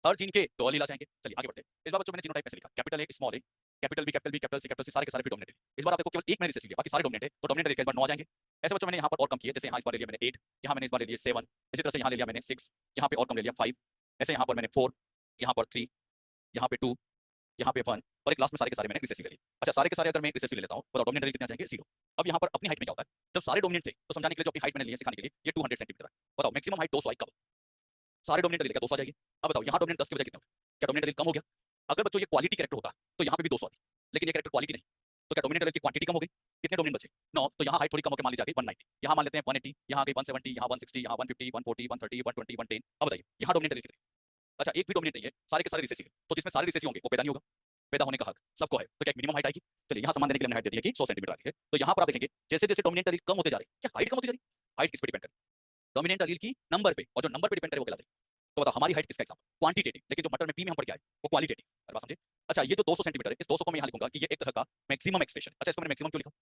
हर जीन के तो अलील आ जाएंगे। चलिए आगे बढ़ते हैं। इस बार बच्चों मैंने जीनोटाइप ऐसे लिखा, capital A small A, capital B capital B capital C, सारे के सारे फिर डोमिनेंट। इस बार आप देखो केवल एक मैंने रिसेसिव लिया, बाकी सारे डोमिनेंट है, तो डोमिनेंट इस बार 9 आ जाएंगे। ऐसे बच्चों मैंने यहाँ पर और कम किए, जैसे यहाँ इस बार ले लिया मैंने 8, यहाँ मैंने इस बार ले लिया 7, इसी तरह से यहाँ ले लिया मैंने 6, यहाँ पे और कम ले लिया 5, ऐसे यहाँ पर मैंने 4, यहाँ पर 3, यहाँ पे 2, यहाँ पे 1, और एक लास्ट में सारे के सारे मैंने रिसेसिव ले लिए। अच्छा सारे के सारे अगर मैं रिसेसिव ले लेता हूँ, बताओ डोमिनेंट कितने आ जाएंगे? 0। अब यहाँ पर अपनी हाइट में क्या होता है, जब सारे डोमिनेंट थे तो समझाने के लिए जो अपनी हाइट मैंने ली है सिखाने के लिए, ये 200 सेंटीमीटर है। बताओ मैक्सिमम हाइट 200 आई कब? सारे डोमिनेंट ले लिया 200 आ जाएगी। अब बताओ यहाँ डोमिनेंट 10 की वजह कितने हो गए? क्या डोमिनेंट कम हो गया? अगर बच्चों ये क्वालिटी कैरेक्टर होता तो यहाँ पे भी 200 आती, लेकिन ये कैरेक्टर क्वालिटी नहीं, तो क्या डोमिनेंट की क्वांटिटी कम हो गई? कितने डोमिनेंट बचे? 9। तो यहाँ हाइट थोड़ी कम होकर मान ली जाएगी 190, यहाँ मान लेते हैं 180, यहाँ आ गई 170, यहाँ 160, यहाँ 150, 140, 130, 120, 110। अब बताइए यहाँ डोमिनेंट कितनी? अच्छा एक भी डोमिनेंट नहीं है, सारे के सारे रिसेसिव है, तो जिसमें सारे रिसेसिव होंगे वो पैदा नहीं होगा, पैदा होने का हक सबको है, तो क्या एक मिनिमम हाइट आएगी? चलिए यहाँ समान देने के लिए हमने हाइट दे दी है कि 100 सेंटीमीटर आती है। तो यहाँ पर आप देखेंगे जैसे जैसे डोमिनेंट एलील कम होते जा रहे हैं, क्या हाइट कम होती जा रही है? हाइट किस पे डिपेंड करे? डोमिनेंट एलील की नंबर पे, और जो नंबर पे डिपेंड करे वो कहलाता है। तो बताओ हमारी हाइट किसका एग्जांपल? क्वांटिटेटिव, लेकिन जो मटर में पी में हम पर क्या है वो क्वालिटेटिव। हर बात समझे? अच्छा ये जो 200 सेंटीमीटर है, इस 200 को मैं यहाँ लिखूंगा कि ये एक तरह का मैक्सिमम एक्सप्रेशन। अच्छा इसको मैंने मैक्सिमम क्यों लिखा?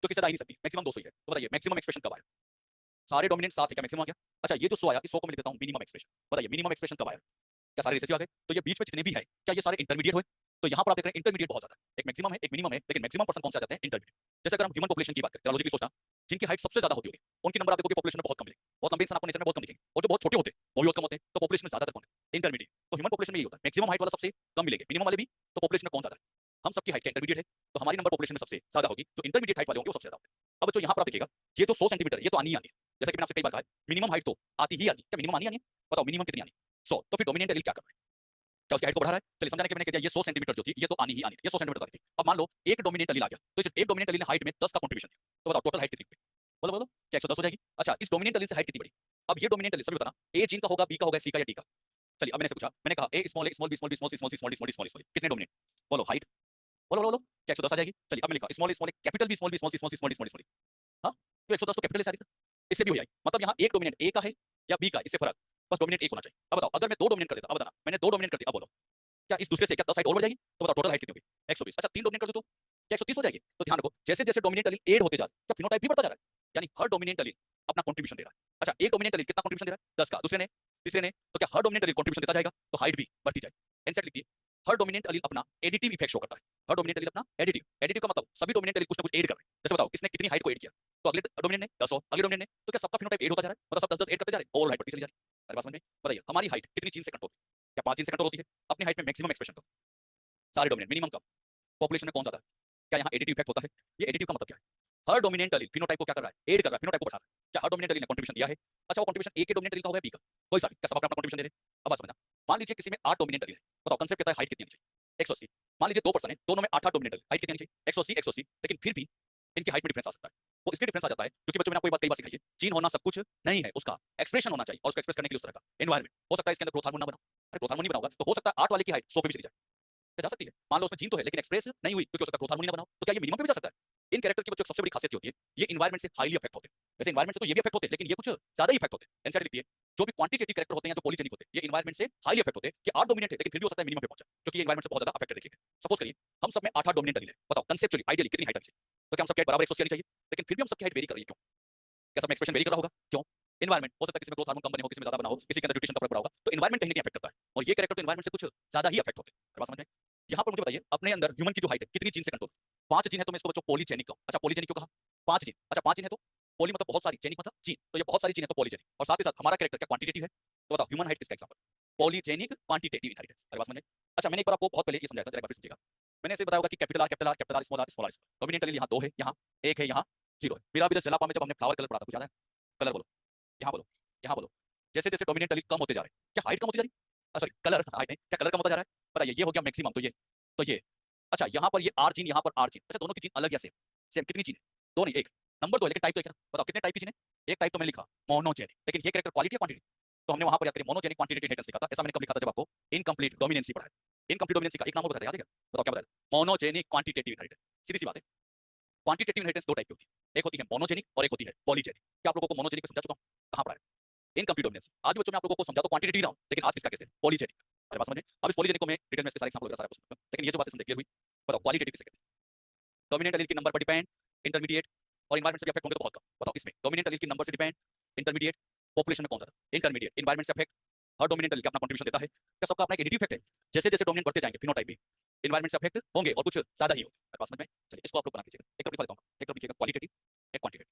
तो किसी तरह आ ही नहीं सकती, मैक्सिमम 200 ही है। तो बताइए मैक्सिमम एक्सप्रेशन कब आया? सारे डोमिनेंट साथ है, क्या मैक्सिमम आ गया? अच्छा ये जो 100 आया, इस 100 को मैं लिख देता हूँ मिनिमम एक्सप्रेशन। बताइए मिनिमम एक्सप्रेशन कब आया? क्या सारे रिसेसिव आ गए? तो ये बीच में जितने भी है क्या ये सारे इंटरमीडिएट हुए? तो यहाँ पर आप देख रहे हैं इंटरमीडिएट बहुत ज्यादा है, एक मैक्सिमम है एक मिनिमम है, लेकिन मैक्सिमम पर्सन कौन से आ जाते हैं? इंटरमीडिएट। जैसे अगर हम ह्यूमन पॉपुलेशन की बात करें, लॉजिकली सोचना, जिनकी हाइट सबसे ज्यादा होती होगी उनकी नंबर आप देखोगे पॉपुलेशन में बहुत कम मिलेगी, बहुत लंबे इंसान आपको नेचर में बहुत कम दिखेंगे, और जो बहुत छोटे होते हैं वो भी बहुत कम होते हैं, तो पॉपुलेशन में ज्यादातर कौन है? इंटरमीडिएट। तो ह्यूमन पॉपुलेशन में यही होता है, मैक्सिमम हाइट वाला सबसे कम मिलेंगे, मिनिमम वाले भी, तो पॉपुलेशन में कौन ज्यादा है? हम सबकी हाइट इंटरमीडिएट है, तो हमारी नंबर पॉपुलेशन में सबसे ज्यादा होगी, जो इंटरमीडिएट हाइट वाले होंगे वो सबसे ज्यादा होंगे। अब जो यहाँ पर आप देखिएगा ये जो 100 सेंटीमीटर ये तो आनी ही आनी है, जैसा कि मैंने आपसे कई बार कहा है मिनिमम हाइट तो आती ही आनी है। क्या मिनिमम आनी है? बताओ मिनिमम कितनी आनी? 100। तो फिर डोमिनेंट एलील क्या कर रहा है? क्या उसकी हाइट को बढ़ा रहा है? चलिए समझाने के मैंने कह दिया ये 100 सेंटीमीटर जो थी ये तो आनी ही आनी थी, ये 100 सेंटीमीटर आती थी। अब मान लो एक डोमिनेंट एलील आ गया, तो इस एक डोमिनेंट एलील ने हाइट में 10 का कंट्रीब्यूशन दिया, तो बताओ टोटल हाइट कितनी हुई? बोलो बोलो, क्या 110 हो जाएगी? अच्छा इस डोमिनेंट एलील से हाइट कितनी बढ़ी? अब ये डोमिनेंट एलील सभी बताना, ए जीन का होगा, बी का होगा, सी का या डी का? चलिए अब मैंने से पूछा, मैंने कहा ए small, B small, C small, D small, कितने डोमिनेंट? बोलो हाइट, बोलो बोलो बोलो, क्या 110 आ जाएगी? चलिए अब मैंने लिखा small capital B small, C small, हाँ तो 110 तो कैपिटल से आ रही, इससे भी हो जाएगी। मतलब यहाँ एक डोमिनेंट ए का है या बी का, इससे फर्क, बस डोमिनेंट एक होना चाहिए। अब बताओ अगर मैं 2 डोमिनेंट कर देता, अब बताना मैंने 2 डोमिनेंट कर दिया, अब बोलो क्या इस दूसरे से क्या 10 हाइट और बढ़ जाएगी? तो बताओ टोटल हाइट कितनी होगी? 120। अच्छा 3 डोमिनेंट कर दो तो क्या 130 हो जाएगी? तो ध्यान रखो जैसे जैसे डोमिनेंट एलील ऐड होते जा रहे हैं क्या फिनोटाइप भी बढ़ता जा रहा है, यानी हर डोमिनेंट एलील अपना कंट्रीब्यूशन दे रहा है। अच्छा एक डोमिनेंट एलील कितना कंट्रीब्यूशन दे रहा है? 10 का, दूसरे ने, तीसरे ने, तो क्या हर डोमिनेंट एलील कंट्रीब्यूशन देता जाएगा तो हाइट भी बढ़ती जाएगी। एनसेट लिखिए, हर डोमिनेंट एलील अपना एडिटिव इफेक्ट शो करता है। हर डोमिनेंट एलील अपना एडिटिव का मतलब सभी डोमिनेंट एलील कुछ ना कुछ ऐड कर रहे हैं। जैसे बताओ किसने कितनी हाइट को ऐड किया, तो अगले डोमिनेंट ने 10 हो, अगले डोमिनेंट ने, तो क्या सबका फिनोटाइप ऐड होता जा रहा है? मतलब सब 10 10 ऐड करते जा रहे हैं, ओवरऑल हाइट बढ़ती चली जा रही है। अरे बात समझ में? बताइए हमारी हाइट कितनी जीन से कंट्रोल होती है? क्या 5 जीन से कंट्रोल होती है? अपनी हाइट में मैक्सिमम एक्सप्रेशन कब? सारे डोमिनेंट। मिनिमम कब? पॉपुलेशन में कौन ज्यादा है? क्या यहाँ एडिटिव इफेक्ट होता है? ये एडिटिव का मतलब क्या है? हर डोमिनेंट एलील फिनोटाइप को क्या कर रहा है? ऐड कर रहा है, फिनोटाइप को बढ़ा रहा है। क्या हर डोमिनेंट एलील ने कंट्रीब्यूशन दिया है? अच्छा वो कंट्रीब्यूशन ए के डोमिनेंट एलील का होगा या बी का? कोई सा भी, क्या सब अपना कंट्रीब्यूशन दे रहे हैं? अब बात समझना, मान लीजिए किसी में 8 डोमिनेंट एलील है, बताओ कंसेप्ट कहता है हाइट कितनी आनी चाहिए? 180। मान लीजिए 2 पर्सन है, दोनों में 8 डोमिनेंट एलील, हाइट कितनी आनी चाहिए? 180 180, लेकिन फिर भी इनकी हाइट में डिफरेंस आ सकता है। वो इसलिए डिफरेंस आ जाता है क्योंकि बच्चों मैंने आपको एक बात कई बार सिखाई है, जीन होना सब कुछ नहीं है, उसका एक्सप्रेशन होना चाहिए, और उसको एक्सप्रेस करने के लिए उस तरह का एनवायरनमेंट हो सकता है। इसके अंदर ग्रोथ हार्मोन ना बनाओ, अरे ग्रोथ हार्मोन नहीं बनाओगा तो हो सकता है 8 वाले की हाइट 100 पे भी चली जाए, जा सकती है। मान लो उसमें जीन तो है लेकिन एक्सप्रेस नहीं हुई क्योंकि उसका ग्रोथ हार्मोन ना बनाओ, तो क्या ये मिनिमम पे भी जा सकता है? इन कैरेक्टर की बच्चों सबसे बड़ी खासियत होती है ये इन्वायरमेंट से हाईली अफेक्ट होते हैं। वैसे इन्वायरमेंट से तो ये भी अफेक्ट होते हैं, लेकिन ये कुछ ज्यादा ही अफेक्ट होते हैं। एनसीईआरटी लिखती है जो भी क्वांटिटेटिव कैरेक्टर होते हैं या जो पॉलीजेनिक होते हैं ये इन्वायरमेंट से हाईली अफेक्ट होते हैं कि 8 डोमिनेंट है लेकिन फिर भी हो सकता है मिनिमम पे पहुंचा क्योंकि ये इन्वायरमेंट से बहुत ज्यादा अफेक्टेड देखिए। सपोज करिए हम सब में 8 8 डोमिनेंट एलील है, बताओ कंसेप्चुअली आइडियली कितनी हाइट आनी चाहिए? तो क्या हम सबकी हाइट बराबर 180 आनी चाहिए? लेकिन फिर भी हम सबकी हाइट वेरी कर रही है, क्यों? क्या सब में एक्सप्रेशन वेरी कर रहा होगा? क्यों? इन्वायरमेंट हो सकता है किसी में ग्रोथ हार्मोन कम बने हो, किसी में ज्यादा बना हो, किसी के अंदर न्यूट्रिशन का फर्क पड़ा होगा, तो इन्वायरमेंट कहीं ना कहीं अफेक्ट करता है, और ये कैरेक्टर तो इन्वायरमेंट से कुछ ज्यादा ही अफेक्ट होते हैं। बात समझ में? यहाँ पर मुझे बताइए अपने अंदर ह्यूमन की जो हाइट है कितनी जीन से कंट्रोल? 5 जीन है, तो मैं इसको बच्चों पॉलीजेनिक कहूं। अच्छा पॉलीजेनिक क्यों कहा? 5 जीन। अच्छा 5 जीन है तो पॉली मतलब बहुत सारी, जेनिक मतलब जीन, तो ये बहुत सारी जीन है तो पॉलीजेनिक, और साथ ही साथ हमारा कैरेक्टर क्या क्वांटिटेटिव है? तो बताओ ह्यूमन हाइट किसका एग्जांपल? Polygenic quantitative inheritance. अरे बात समझ में? अच्छा मैंने एक बार आपको बहुत पहले ये समझाया था, जरा एक बार फिर समझिएगा। मैंने ऐसे बताया होगा कि capital R capital R capital R small R small R. Dominant allele यहाँ 2 है, यहाँ 1 है, यहाँ 0 है। मेरा भी तो जलापा में जब हमने फ्लावर कलर पढ़ा था, कुछ याद है? कलर बोलो, यहाँ बोलो, यहाँ बोलो। जैसे जैसे डोमिनेंट एलील कम होते जा रहे हैं क्या हाइट कम होती जा रही है? सॉरी कलर, हाइट नहीं, क्या कलर कम होता जा रहा है? बताइए ये हो गया मैक्सिमम, तो ये अच्छा यहाँ पर ये आर जीन, यहाँ पर आर जीन। अच्छा दोनों की जीन अलग या सेम? सेम। कितनी जीन है? दो नहीं, एक। नंबर 2 है लेकिन टाइप तो एक है ना। बताओ कितने टाइप की जीन है? एक टाइप तो मैंने लिखा मोनोजेनिक, लेकिन ये कैरेक्टर क्वालिटी या क्वांटिटी? तो हमने वहां पर याद करिए मोनोजेनिक क्वांटिटेटिव इनहेरिटेंस लिखा था। ऐसा मैंने कब लिखा था? जब आपको इनकम्प्लीट डोमिनेंसी पढ़ा है। इनकम्प्लीट डोमिनेंसी का एक नाम और बताया, याद है क्या? बताओ क्या बताया? Monogenic quantitative inheritance. सीधी सी बात है, क्वांटिटेटिव इनहेरिटेंस दो टाइप की होती है, एक होती है मोनोजेनिक और एक होती है पॉलीजेनिक। क्या आप लोगों को मोनोजेनिक में समझा चुका हूं? कहां पढ़ा है? इनकम्प्लीट डोमिनेंसी आज भी बच्चों में आप लोगों को समझा तो क्वांटिटेटिव रहा हूं, लेकिन आज किसका केस है? पॉलीजेनिक। अरे बात समझ में? अब इस पॉलीजेनिक को मैं डिटेल में इसके सारे एग्जांपल वगैरह सारा कुछ समझाऊंगा, लेकिन ये जो बातें समझ क्लियर हुई? बताओ क्वालिटेटिव किसे कहते हैं? डोमिनेंट एलील के नंबर पर डिपेंड, इंटरमीडिएट और एनवायरमेंट से भी अफेक्ट होंगे तो बहुत कम। बताओ इसमें डोमिनेंट एलील के नंबर से डिपेंड, इंटरमीडिएट, पॉपुलेशन में कौन ज्यादा? इंटरमीडिएट। एनवायरमेंट से अफेक्ट, हर डोमिनेंट एलील का अपना कंट्रीब्यूशन देता है। क्या सबका अपना एक एडिटिव इफेक्ट है? जैसे जैसे डोमिनेंट बढ़ते जाएंगे फिनोटाइप भी एनवायरमेंट से अफेक्ट होंगे और कुछ ज्यादा ही होंगे। बात समझ में? चलिए इसको आप लोग बना लीजिएगा, एक तरफ लिखा देता हूं, एक तरफ लिखिएगा क्वालिटेटिव, एक क्वांटिटेटिव।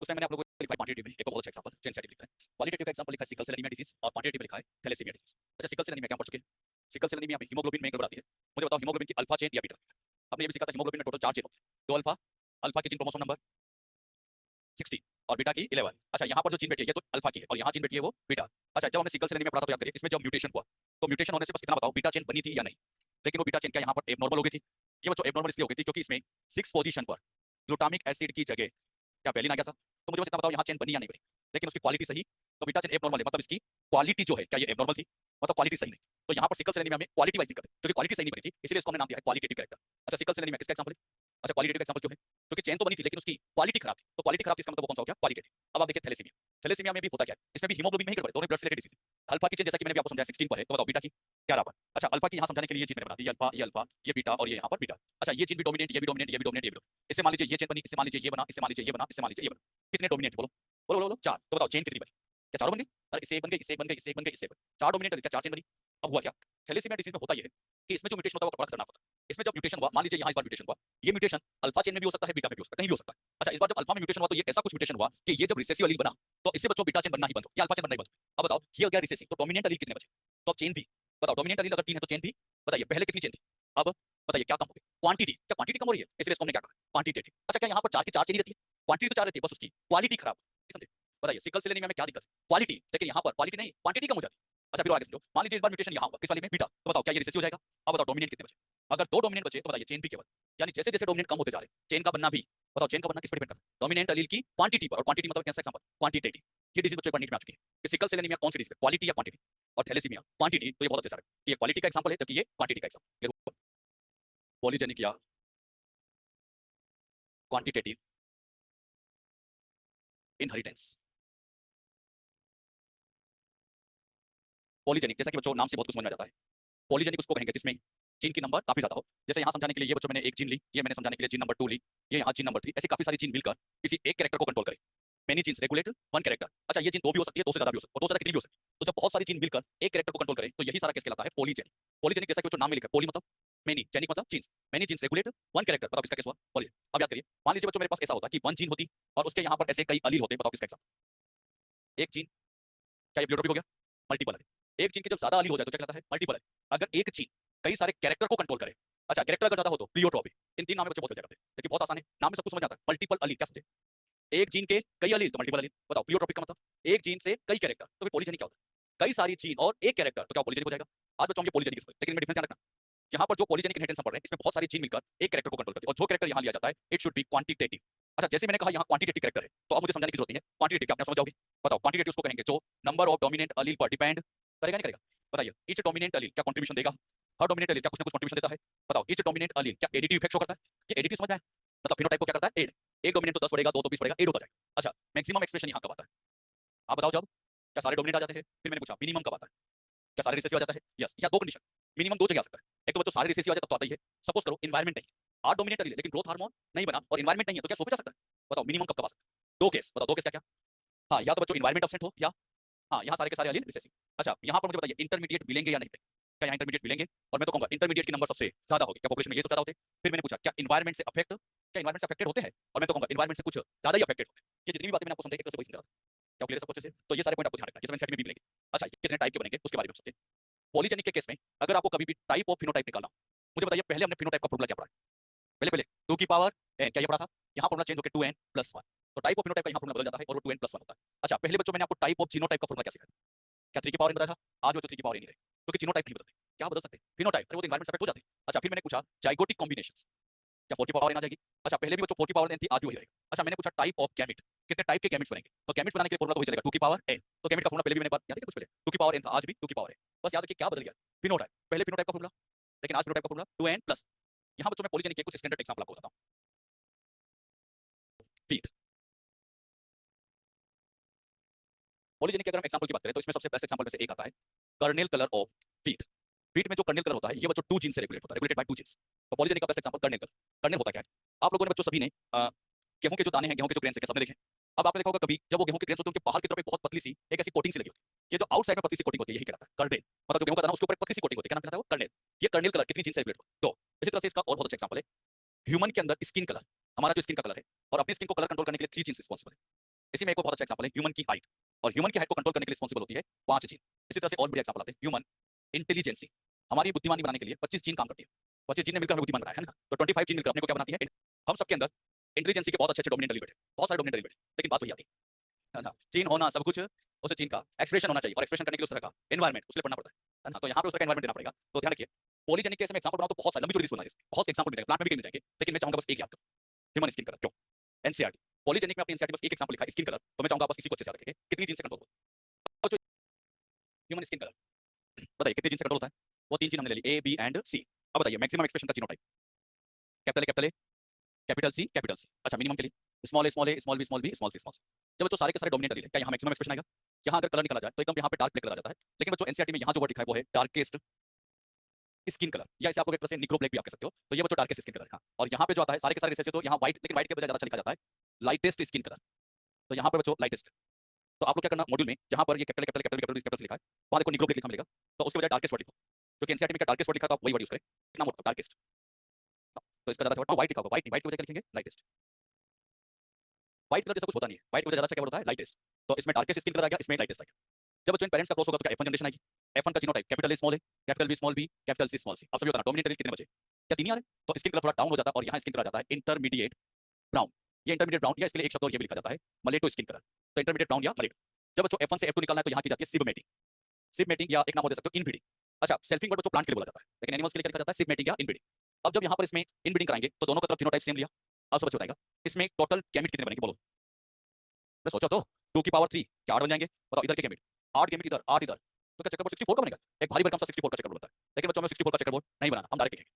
उस टाइम मैंने आप लोगों को लिखा क्वांटिटेटिव में एक बहुत अच्छा एग्जांपल जेनसेटिव लिखा है। क्वालिटेटिव का एग्जांपल लिखा है सिकल सेल एनीमिया डिजीज और क्वांटिटेटिव में लिखा है थैलेसीमिया डिजीज। अच्छा सिकल सेल एनीमिया क्या पढ़ चुके हैं? सिकल सेल एनीमिया में हीमोग्लोबिन में एक गड़बड़ आती है। मुझे बताओ हीमोग्लोबिन की अल्फा चेन या बीटा? हमने ये भी सीखा था हीमोग्लोबिन में टोटल 4 चेन होती है, दो अल्फा, अल्फा की चेन क्रोमोसोम नंबर 60 और बीटा की 11। अच्छा यहाँ पर जो चीन बैठी है ये तो अल्फा की है और यहाँ चीन बैठी है वो बीटा। अच्छा जब हमने सिकल सेल एनीमिया पढ़ा तो याद करिए, इसमें जब म्यूटेशन हुआ तो म्यूटेशन होने से बस इतना बताओ बीटा चेन बनी थी या नहीं? लेकिन वो बीटा चेन क्या यहाँ पर एबनॉर्मल हो गई थी? ये बच्चों एबनॉर्मल इसलिए हो गई थी क्योंकि इसमें 6 पोजीशन पर ग्लूटामिक एसिड की जगह क्या वैलिन आ गया था। तो मुझे बस इतना बताओ यहाँ चेन बनी या नहीं बनी? लेकिन उसकी क्वालिटी सही, तो बीटा चेन एबनॉर्मल है, मतलब इसकी क्वालिटी जो है क्या ये एबनॉर्मल थी? मतलब क्वालिटी सही नहीं। तो यहाँ पर सिकल सेल एनीमिया में क्वालिटी वाइज दिक्कत है, क्योंकि क्वालिटी सही नहीं बनी थी इसलिए इसको हमने नाम दिया है क्वालिटेटिव कैरेक्टर। अच्छा सिकल सेल एनीमिया किसका एग्जांपल है? अच्छा क्वालिटेटिव एग्जांपल क्यों है? क्योंकि चेन तो बनी थी लेकिन उसकी क्वालिटी खराब थी, तो क्वालिटी खराब थी इसका मतलब वो कौन सा हो गया? क्वालिटेटिव। अब आप देखिए थैलेसीमिया, थैलेसीमिया में भी होता क्या है? इसमें भी हीमोग्लोबिन में ही गड़बड़ है, दोनों ब्लड से रिलेटेड डिजीज है। अल्फा की चेन जैसा कि मैंने भी आपको समझाया 16 पर है, तो बताओ बीटा की क्या रहा? अच्छा अल्फा की यहाँ समझाने के लिए ये चीज मैंने बना दी, ये अल्फा, ये बीटा और ये यहाँ पर बीटा। अच्छा ये चीज भी डोमिनेंट, ये भी डोमिनेंट, ये भी डोमिनेंट, ये भी डोमिनेंट। इससे मान लीजिए ये चेन बनी, इससे मान लीजिए ये बना, इससे मान लीजिए ये बना, इससे मान लीजिए ये बना। कितने डोमिनेंट बोलो? बोलो बोलो बोलो 4। तो बताओ चेन कितनी बनी? क्या चारों बन गई? अरे इससे एक बन गई, इससे एक बन गई, इससे एक बन गई, इससे एक बन गई। 4 डोमिनेंट क्या 4 चेन बनी? अब हुआ क्या? थैलेसीमिया डिजीज में होता ये है कि इसमें जो म्यूटेशन होता है वो बड़ा खतरनाक होता है। इसमें जब म्यूटेशन हुआ, मान लीजिए यहाँ इस बार म्यूटेशन हुआ, ये म्यूटेशन अल्फा चेन में भी हो सकता है, बीटा में भी हो सकता है, कहीं भी हो सकता है। अच्छा इस बार जब अल्फा में म्यूटेशन हुआ तो ये ऐसा कुछ म्यूटेशन हुआ कि ये जब रिसेसिव एलील बना तो इससे बच्चों बीटा चेन बनना ही बंद हो गया, अल्फा चेन बनना ही बंद हो गया। अब बताओ ये हो गया रिसेसिव, तो डोमिनेंट एलील कितने बचे? तो अब चेन भी बताओ, डोमिनेंट एलील अगर 3 है तो चेन भी बताइए पहले कितनी चेन थी? अब बताइए क्या कम हो गई? क्वांटिटी। क्या क्वांटिटी कम हो रही है? इसलिए इसको हमने क्या कहा? क्वांटिटेटिव। अच्छा क्या यहाँ पर 4 की 4 चेन ही रहती है? क्वांटिटी तो 4 रहती है, बस उसकी क्वालिटी खराब है, समझे? बताइए सिकल सेल एनीमिया में क्या दिक्कत है? क्वालिटी, लेकिन यहाँ पर क्वालिटी नहीं, क्वांटिटी कम हो जाती है। अच्छा फिर आगे समझो, मान लीजिए इस बार म्यूटेशन यहाँ हुआ, किस वाले में? बीटा। तो बताओ क्या ये रिसेसिव हो जाएगा? अब बताओ डोमिनेंट कितने बचे? अगर 2 डोमिनेंट बचे तो बताइए चेन भी केवल, यानी जैसे जैसे डोमिनेंट कम होते जा रहे हैं चेन का बनना भी, बताओ चेन का बनना किस पर डिपेंड करता है? डोमिनेंट एलील की क्वांटिटी पर, और क्वांटिटी मतलब कैसा एग्जांपल? क्वांटिटेटिव। ये डिजीज बच्चों एक बार नीट में आ चुकी है कि सिकल सेल एनीमिया कौन सी डिजीज है, क्वालिटी या क्वांटिटी? और थैलेसीमिया क्वांटिटी, तो ये बहुत अच्छे से आ रहा है, ये क्वालिटी का एग्जांपल है जबकि ये क्वांटिटी का एग्जांपल है। पॉलीजेनिक या क्वांटिटेटिव इनहेरिटेंस। पॉलीजेनिक जैसा कि बच्चों नाम से बहुत कुछ समझ में आ जाता है। पॉलीजेनिक उसको कहेंगे जिसमें जीन की नंबर काफी ज्यादा हो। जैसे यहाँ समझाने के लिए ये बच्चों मैंने एक जीन ली, ये मैंने समझाने के लिए जीन नंबर 2 ली, ये यहाँ जीन नंबर 3, ऐसे काफी सारी जीन मिलकर किसी एक कैरेक्टर को कंट्रोल करे। Many genes regulate one character. अच्छा ये जीन 2 भी हो सकती है, 2 से ज्यादा भी हो सकती है, और 2 से ज्यादा कितनी भी हो सकती है। तो जब बहुत सारी जीन मिलकर एक कैरेक्टर को कंट्रोल करे तो यही सारा केस कहलाता है पॉलीजेनिक। पॉलीजेनिक जैसा कि बच्चों नाम में लिखा है, पॉली मतलब मेनी, जेनिक मतलब genes, many genes regulate one character, बताओ किसका केस हुआ? पॉलीजेनिक। अब याद करिए, मान लीजिए बच्चों मेरे पास ऐसा होता है कि वन जीन होती और उसके यहाँ पर ऐसे कई अलील होते, बताओ किसका एग्जांपल? एक जीन, क्या ये प्लियोट्रोपिक हो गया? Multiple allele. एक जीन के जब ज्यादा अलील हो जाए तो क्या कहलाता है? Multiple allele. अगर एक जीन कई सारे कैरेक्टर को कंट्रोल करे, अच्छा कैरेक्टर अगर ज्यादा हो तो प्लियोट्रोपिक। इन 3 नाम में बच्चे बहुत हो जाते हैं, लेकिन बहुत आसान है, नाम में सब कुछ समझ आता है। मल्टीपल अलील क्या समझे? एक जीन के कई अलील तो मल्टीपल अलील। बताओ प्लियोट्रोपिक का मतलब एक जीन से कई कैरेक्टर, तो फिर पॉलीजेनिक क्या होता है? कई सारी जीन और एक कैरेक्टर, तो क्या पॉलीजेनिक हो जाएगा? आज बच्चों हम ये पॉलीजेनिक समझ, लेकिन इनमें डिफरेंस ध्यान रखना। यहाँ पर जो पॉलीजेनिक इनहेरिटेंस हम पढ़ रहे हैं इसमें बहुत सारी जीन मिलकर एक कैरेक्टर को कंट्रोल करती है, और जो कैरेक्टर यहाँ लिया जाता है इट शुड बी क्वांटिटेटिव। अच्छा जैसे मैंने कहा यहाँ क्वांटिटेटिव कैरेक्टर है, तो अब मुझे समझाने की जरूरत नहीं है क्वांटिटेटिव क्या, आप समझ जाओगे। बताओ क्वांटिटेटिव उसको कहेंगे जो नंबर ऑफ डोमिनेंट अलील पर डिपेंड करेगा, नहीं करेगा? बताइए ईच डोमिनेंट अलील क्या कंट्रीब्यूशन देगा? हर डोमिनेंट अलील क्या कुछ ना कुछ कंट्रीब्यूशन देता है? बताओ ईच डोमिनेंट अलील क्या एडिटिव इफेक्ट शो करता है? ये एडिटिव समझ में आया? मतलब फिनोटाइप को क्या करता है? एड। एक डोमिनेंट तो 10 बढ़ेगा, 2 तो 20 बढ़ेगा, एड होता जाएगा। अच्छा मैक्सिमम एक्सप्रेशन यहाँ कब आता है? आप बताओ जब क्या सारे डोमिनेंट आ जाते हैं? फिर मैंने पूछा मिनिमम कब आता है? क्या सारे रिसेसिव आ जाता है? यस। या 2 कंडीशन, मिनिमम 2 जगह आ सकता है। एक तो बच्चों सारे रिसेसिव आ जाए तब तो आता ही है। सपोज करो एनवायरमेंट नहीं है, 8 डोमिनेंट अलील लेकिन ग्रोथ हार्मोन नहीं बना और एनवायरमेंट नहीं है, तो क्या सो पे जा सकता है? बताओ मिनिमम कब कब आ सकता है? 2 केस, बताओ 2 केस क्या क्या? हाँ या तो बच्चों एनवायरमेंट एब्सेंट हो, या हाँ यहाँ सारे के सारे अलील रिसेसिव। अच्छा यहाँ पर मुझे बताइए इंटरमीडिएट मिलेंगे या नहीं मिलेंगे? क्या यहाँ इंटरमीडिएट मिलेंगे? और मैं तो कहूंगा इंटरमीडिएट के नंबर सबसे ज्यादा होंगे, क्या पॉपुलेशन में ये सबसे ज्यादा होते हैं? फिर मैंने पूछा क्या एनवायरमेंट से अफेक्ट, क्या एनवायरमेंट से अफेक्टेड होते हैं? और मैं तो कहूंगा एनवायरमेंट से कुछ ज्यादा ही अफेक्टेड होते हैं। ये जितनी भी बातें मैंने आपको समझाई एक तरह से वही समझा रहा था, क्या क्लियर सब कुछ से? तो ये सारे पॉइंट आपको ध्यान रखना है, ये सब में भी मिलेंगे। अच्छा ये कितने टाइप के बनेंगे उसके बारे में सोचते हैं। पॉलीजेनिक के केस में अगर आपको कभी भी टाइप ऑफ फिनोटाइप निकालना, मुझे बताइए पहले हमने फिनोटाइप का फॉर्मूला क्या पढ़ा है? पहले पहले 2 की पावर n, क्या ये पढ़ा था? यहाँ फॉर्मूला चेंज होकर 2n+1, तो टाइप ऑफ फिनोटाइप का यहाँ फॉर्मूला बदल जाता है और वो 2n+1 होता है। अच्छा पहले बच्चों मैंने आपको टाइप ऑफ जीनोटाइप का फॉर्मूला क्या सिखाया? क्या 3 की पावर n बताया था? आज बच्चों 3 की पावर n नहीं रहे, क्योंकि जीनोटाइप नहीं बदलते। क्या बदल सकते? फिनोटाइप, अरे वो तो एनवायरमेंट से अफेक्ट हो जाते हैं। अच्छा फिर मैंने पूछा जाइगोटिक कॉम्बिनेशंस, क्या 4 की पावर n आ जाएगी? अच्छा पहले भी बच्चों 4 की पावर n थी, आज भी वही रहेगा। अच्छा मैंने पूछा टाइप ऑफ गैमेट, कितने टाइप के गैमेट्स बनेंगे? तो गैमेट्स बनाने के लिए फॉर्मूला तो वही चलेगा 2 की पावर n। तो गैमेट का फॉर्मूला पहले भी मैंने बात याद है कुछ पहले 2 की पावर n था, आज भी 2 की पावर n। बस याद रखिए क्या बदल गया, फिनोटाइप। पहले फिनोटाइप का फॉर्मूला, लेकिन आज फिनोटाइप का फॉर्मूला 2n प्लस। यहाँ बच्चों मैं पॉलीजेनिक के कुछ स्टैंडर्ड एग्जांपल आपको बताता हूँ। फीट पॉलीजेनिक के अगर हम एग्जांपल की बात करें तो इसमें सबसे बेस्ट एग्जांपल में से एक आता है kernel colour of feet. Feet में जो कर्नेल कलर होता है ये बच्चों 2 जीन से रेगुलेट होता है, रेगुलेटेड बाय 2 जीन्स। तो पॉलीजेनिक का best example kernel colour. Kernel होता क्या है? आप लोगों ने बच्चों सभी ने गेहूं के जो दाने हैं, गेहूं के जो ग्रेन्स हैं, सबने देखे। अब आपने देखा होगा कभी जब वो गेहूं के ग्रेन्स होते हैं उनके बाहर की तरफ एक बहुत पतली सी एक ऐसी कोटिंग सी लगी होती है। ये जो आउटसाइड में पतली सी कोटिंग होती है यही कहलाता है कर्नेल। मतलब जो गेहूं का दाना उसके ऊपर एक पतली सी कोटिंग होती है, क्या नाम कहलाता है वो? कर्नेल। ये कर्नेल कलर कितनी जीन से रेगुलेट होता है? तो इसी तरह से इसका और बहुत अच्छा एग्जांपल है ह्यूमन के अंदर स्किन कलर। हमारा जो स्किन का कलर है और अपनी स्किन को कलर कंट्रोल करने के लिए 3 जीन्स रिस्पांसिबल है। इसी में एक और बहुत अच्छा एग्जांपल है ह्यूमन की हाइट। और ह्यूमन की हाइट को कंट्रोल करने के लिए रिस्पांसिबल होती है 5 जीन। इसी तरह से और बढ़िया एग्जांपल आते हैं ह्यूमन इंटेलिजेंसी। हमारी बुद्धिमानी बनाने के लिए 25 जीन काम करती है। 25 जीन ने मिलकर हमें बुद्धिमान बनाया है ना। तो 25 जीन मिलकर अपने को क्या बनाती है? हम सबके अंदर इंटेलिजेंसी के बहुत अच्छे अच्छे डोमिनेंट एलिमेंट है, बहुत सारे डोमिनेंट एलिमेंट है। लेकिन बात वही आती है ना, जीन होना सब कुछ, उस जीन का एक्सप्रेशन होना चाहिए और एक्सप्रेशन करने के लिए उस तरह का एनवायरमेंट उसके लिए पढ़ना पड़ता है ना। तो यहाँ पे उस तरह का एनवायरमेंट देना पड़ेगा। तो ध्यान रखिए पॉलीजेनिक के एग्जांपल बनाओ तो बहुत सारे लंबी चौड़ी लिस्ट बनाई है, बहुत एग्जांपल मिलेंगे, प्लांट में भी मिल जाएंगे, लेकिन मैं चाहूंगा बस एक याद करो, ह्यूमन स्किन कलर। क्यों? एनसीईआरटी पॉलीजेनिक में अपनी एनसीईआरटी बस एक एग्जांपल लिखा है स्किन कलर, तो मैं चाहूंगा बस इसी को अच्छे से याद रखेंगे कितनी जीन से कंट्रोल होता है। ह्यूमन स्किन कलर बताइए कितने जीन से कंट्रोल होता है? वो 3 जीन हमने ले ली, ए बी एंड सी। अब बताइए मैक्सिमम एक्सप्रेशन का genotype capital A capital C capital C. अच्छा मिनिमम के लिए small A small B small B small C small C. जब बच्चों सारे के सारे डोमिनेट एलील है, क्या यहाँ मैक्सिमम एक्सप्रेशन आएगा? यहाँ अगर कलर निकाला जाए तो एकदम यहाँ पे डार्क ब्लैक कलर आ जाता है। लेकिन बच्चों एनसीईआरटी में यहाँ जो वर्ड लिखा है वो है डार्केस्ट स्किन कलर, या इसे आप लोग एक तरह से निग्रो ब्लैक भी आप कह सकते हो। तो ये बच्चों डार्केस्ट स्किन कलर है। हाँ। और यहाँ पे जो आता है सारे के सारे रिसेसिव, तो यहाँ व्हाइट, लेकिन व्हाइट के बजाय ज्यादा अच्छा लिखा जाता है लाइटेस्ट स्किन कलर। तो यहाँ पर बच्चों लाइटेस्ट। तो आप लोग क्या करना मॉड्यूल में जहाँ पर ये capital capital capital capital capital लिखा है वहाँ देखो निग्रो ब्लैक लिखा मिलेगा, तो उसके बजाय डार्केस्ट वर्ड लिखो। क्योंकि एनसीईआरटी में क्या डार्केस्ट वर्ड लिखा था, वही वर्ड यूज करें। कितना वर्ड डार्केस्ट, तो इसका ज्यादा अच्छा व्हाइट लिखा होगा, व्हाइट नहीं, व्हाइट की वजह क्या लिखेंगे? लाइटेस्ट। व्हाइट कलर जैसा कुछ होता नहीं है, व्हाइट की वजह ज्यादा अच्छा क्या होता है? लाइटेस्ट। तो इसमें डार्केस्ट स्किन कलर आ गया, इसमें लाइटेस्ट आ गया। जब बच्चों इन पेरेंट्स का क्रॉस होगा तो क्या F1 जनरेशन आएगी? F1 का जीनोटाइप कैपिटल ए स्मॉल है, capital B small B, capital C small C. अब सभी बताना डोमिनेंट एलील कितने बचे? क्या 3 ही आ रहे हैं? तो स्किन कलर थोड़ा डाउन हो जाता है और यहाँ स्किन कलर आ जाता है इंटरमीडिएट ब्राउन। ये इंटरमीडिएट ब्राउन, या इसके लिए एक शब्द और ये भी लिखा जाता है मलेटो स्किन कलर। तो इंटरमीडिएट ब्राउन या मलेटो। जब बच्चों F1 से F2 निकालना है तो यहाँ की जाती है सिब मेटिंग। सिब मेटिंग या एक नाम और दे सकते हो इनब्रीडिंग। अच्छा सेल्फिंग वर्ड बच्चों प्लांट के लिए बोला जाता है, लेकिन एनिमल्स के लिए क्या लिखा जाता है? सिब मेटिंग या इनब्रीडिंग। अब जब यहाँ पर इसमें इनब्रीडिंग कराएंगे तो दोनों का तरफ जीनोटाइप सेम लिया। अब सब बच्चों बताएगा इसमें टोटल गैमेट कितने बनेंगे बोलो? मैं सोचा तो 2 की पावर 3 क्या 8 बन जाएंगे? बताओ इधर के गैमेट 8 गैमेट इधर 8 इधर, तो क्या चेकरबोर्ड 64 का बनेगा? एक भारी भरकम सा 64 का चेकरबोर्ड बनता है। लेकिन बच्चों में 64 का चेकरबोर्ड नहीं बनाना, हम डायरेक्ट लिखेंगे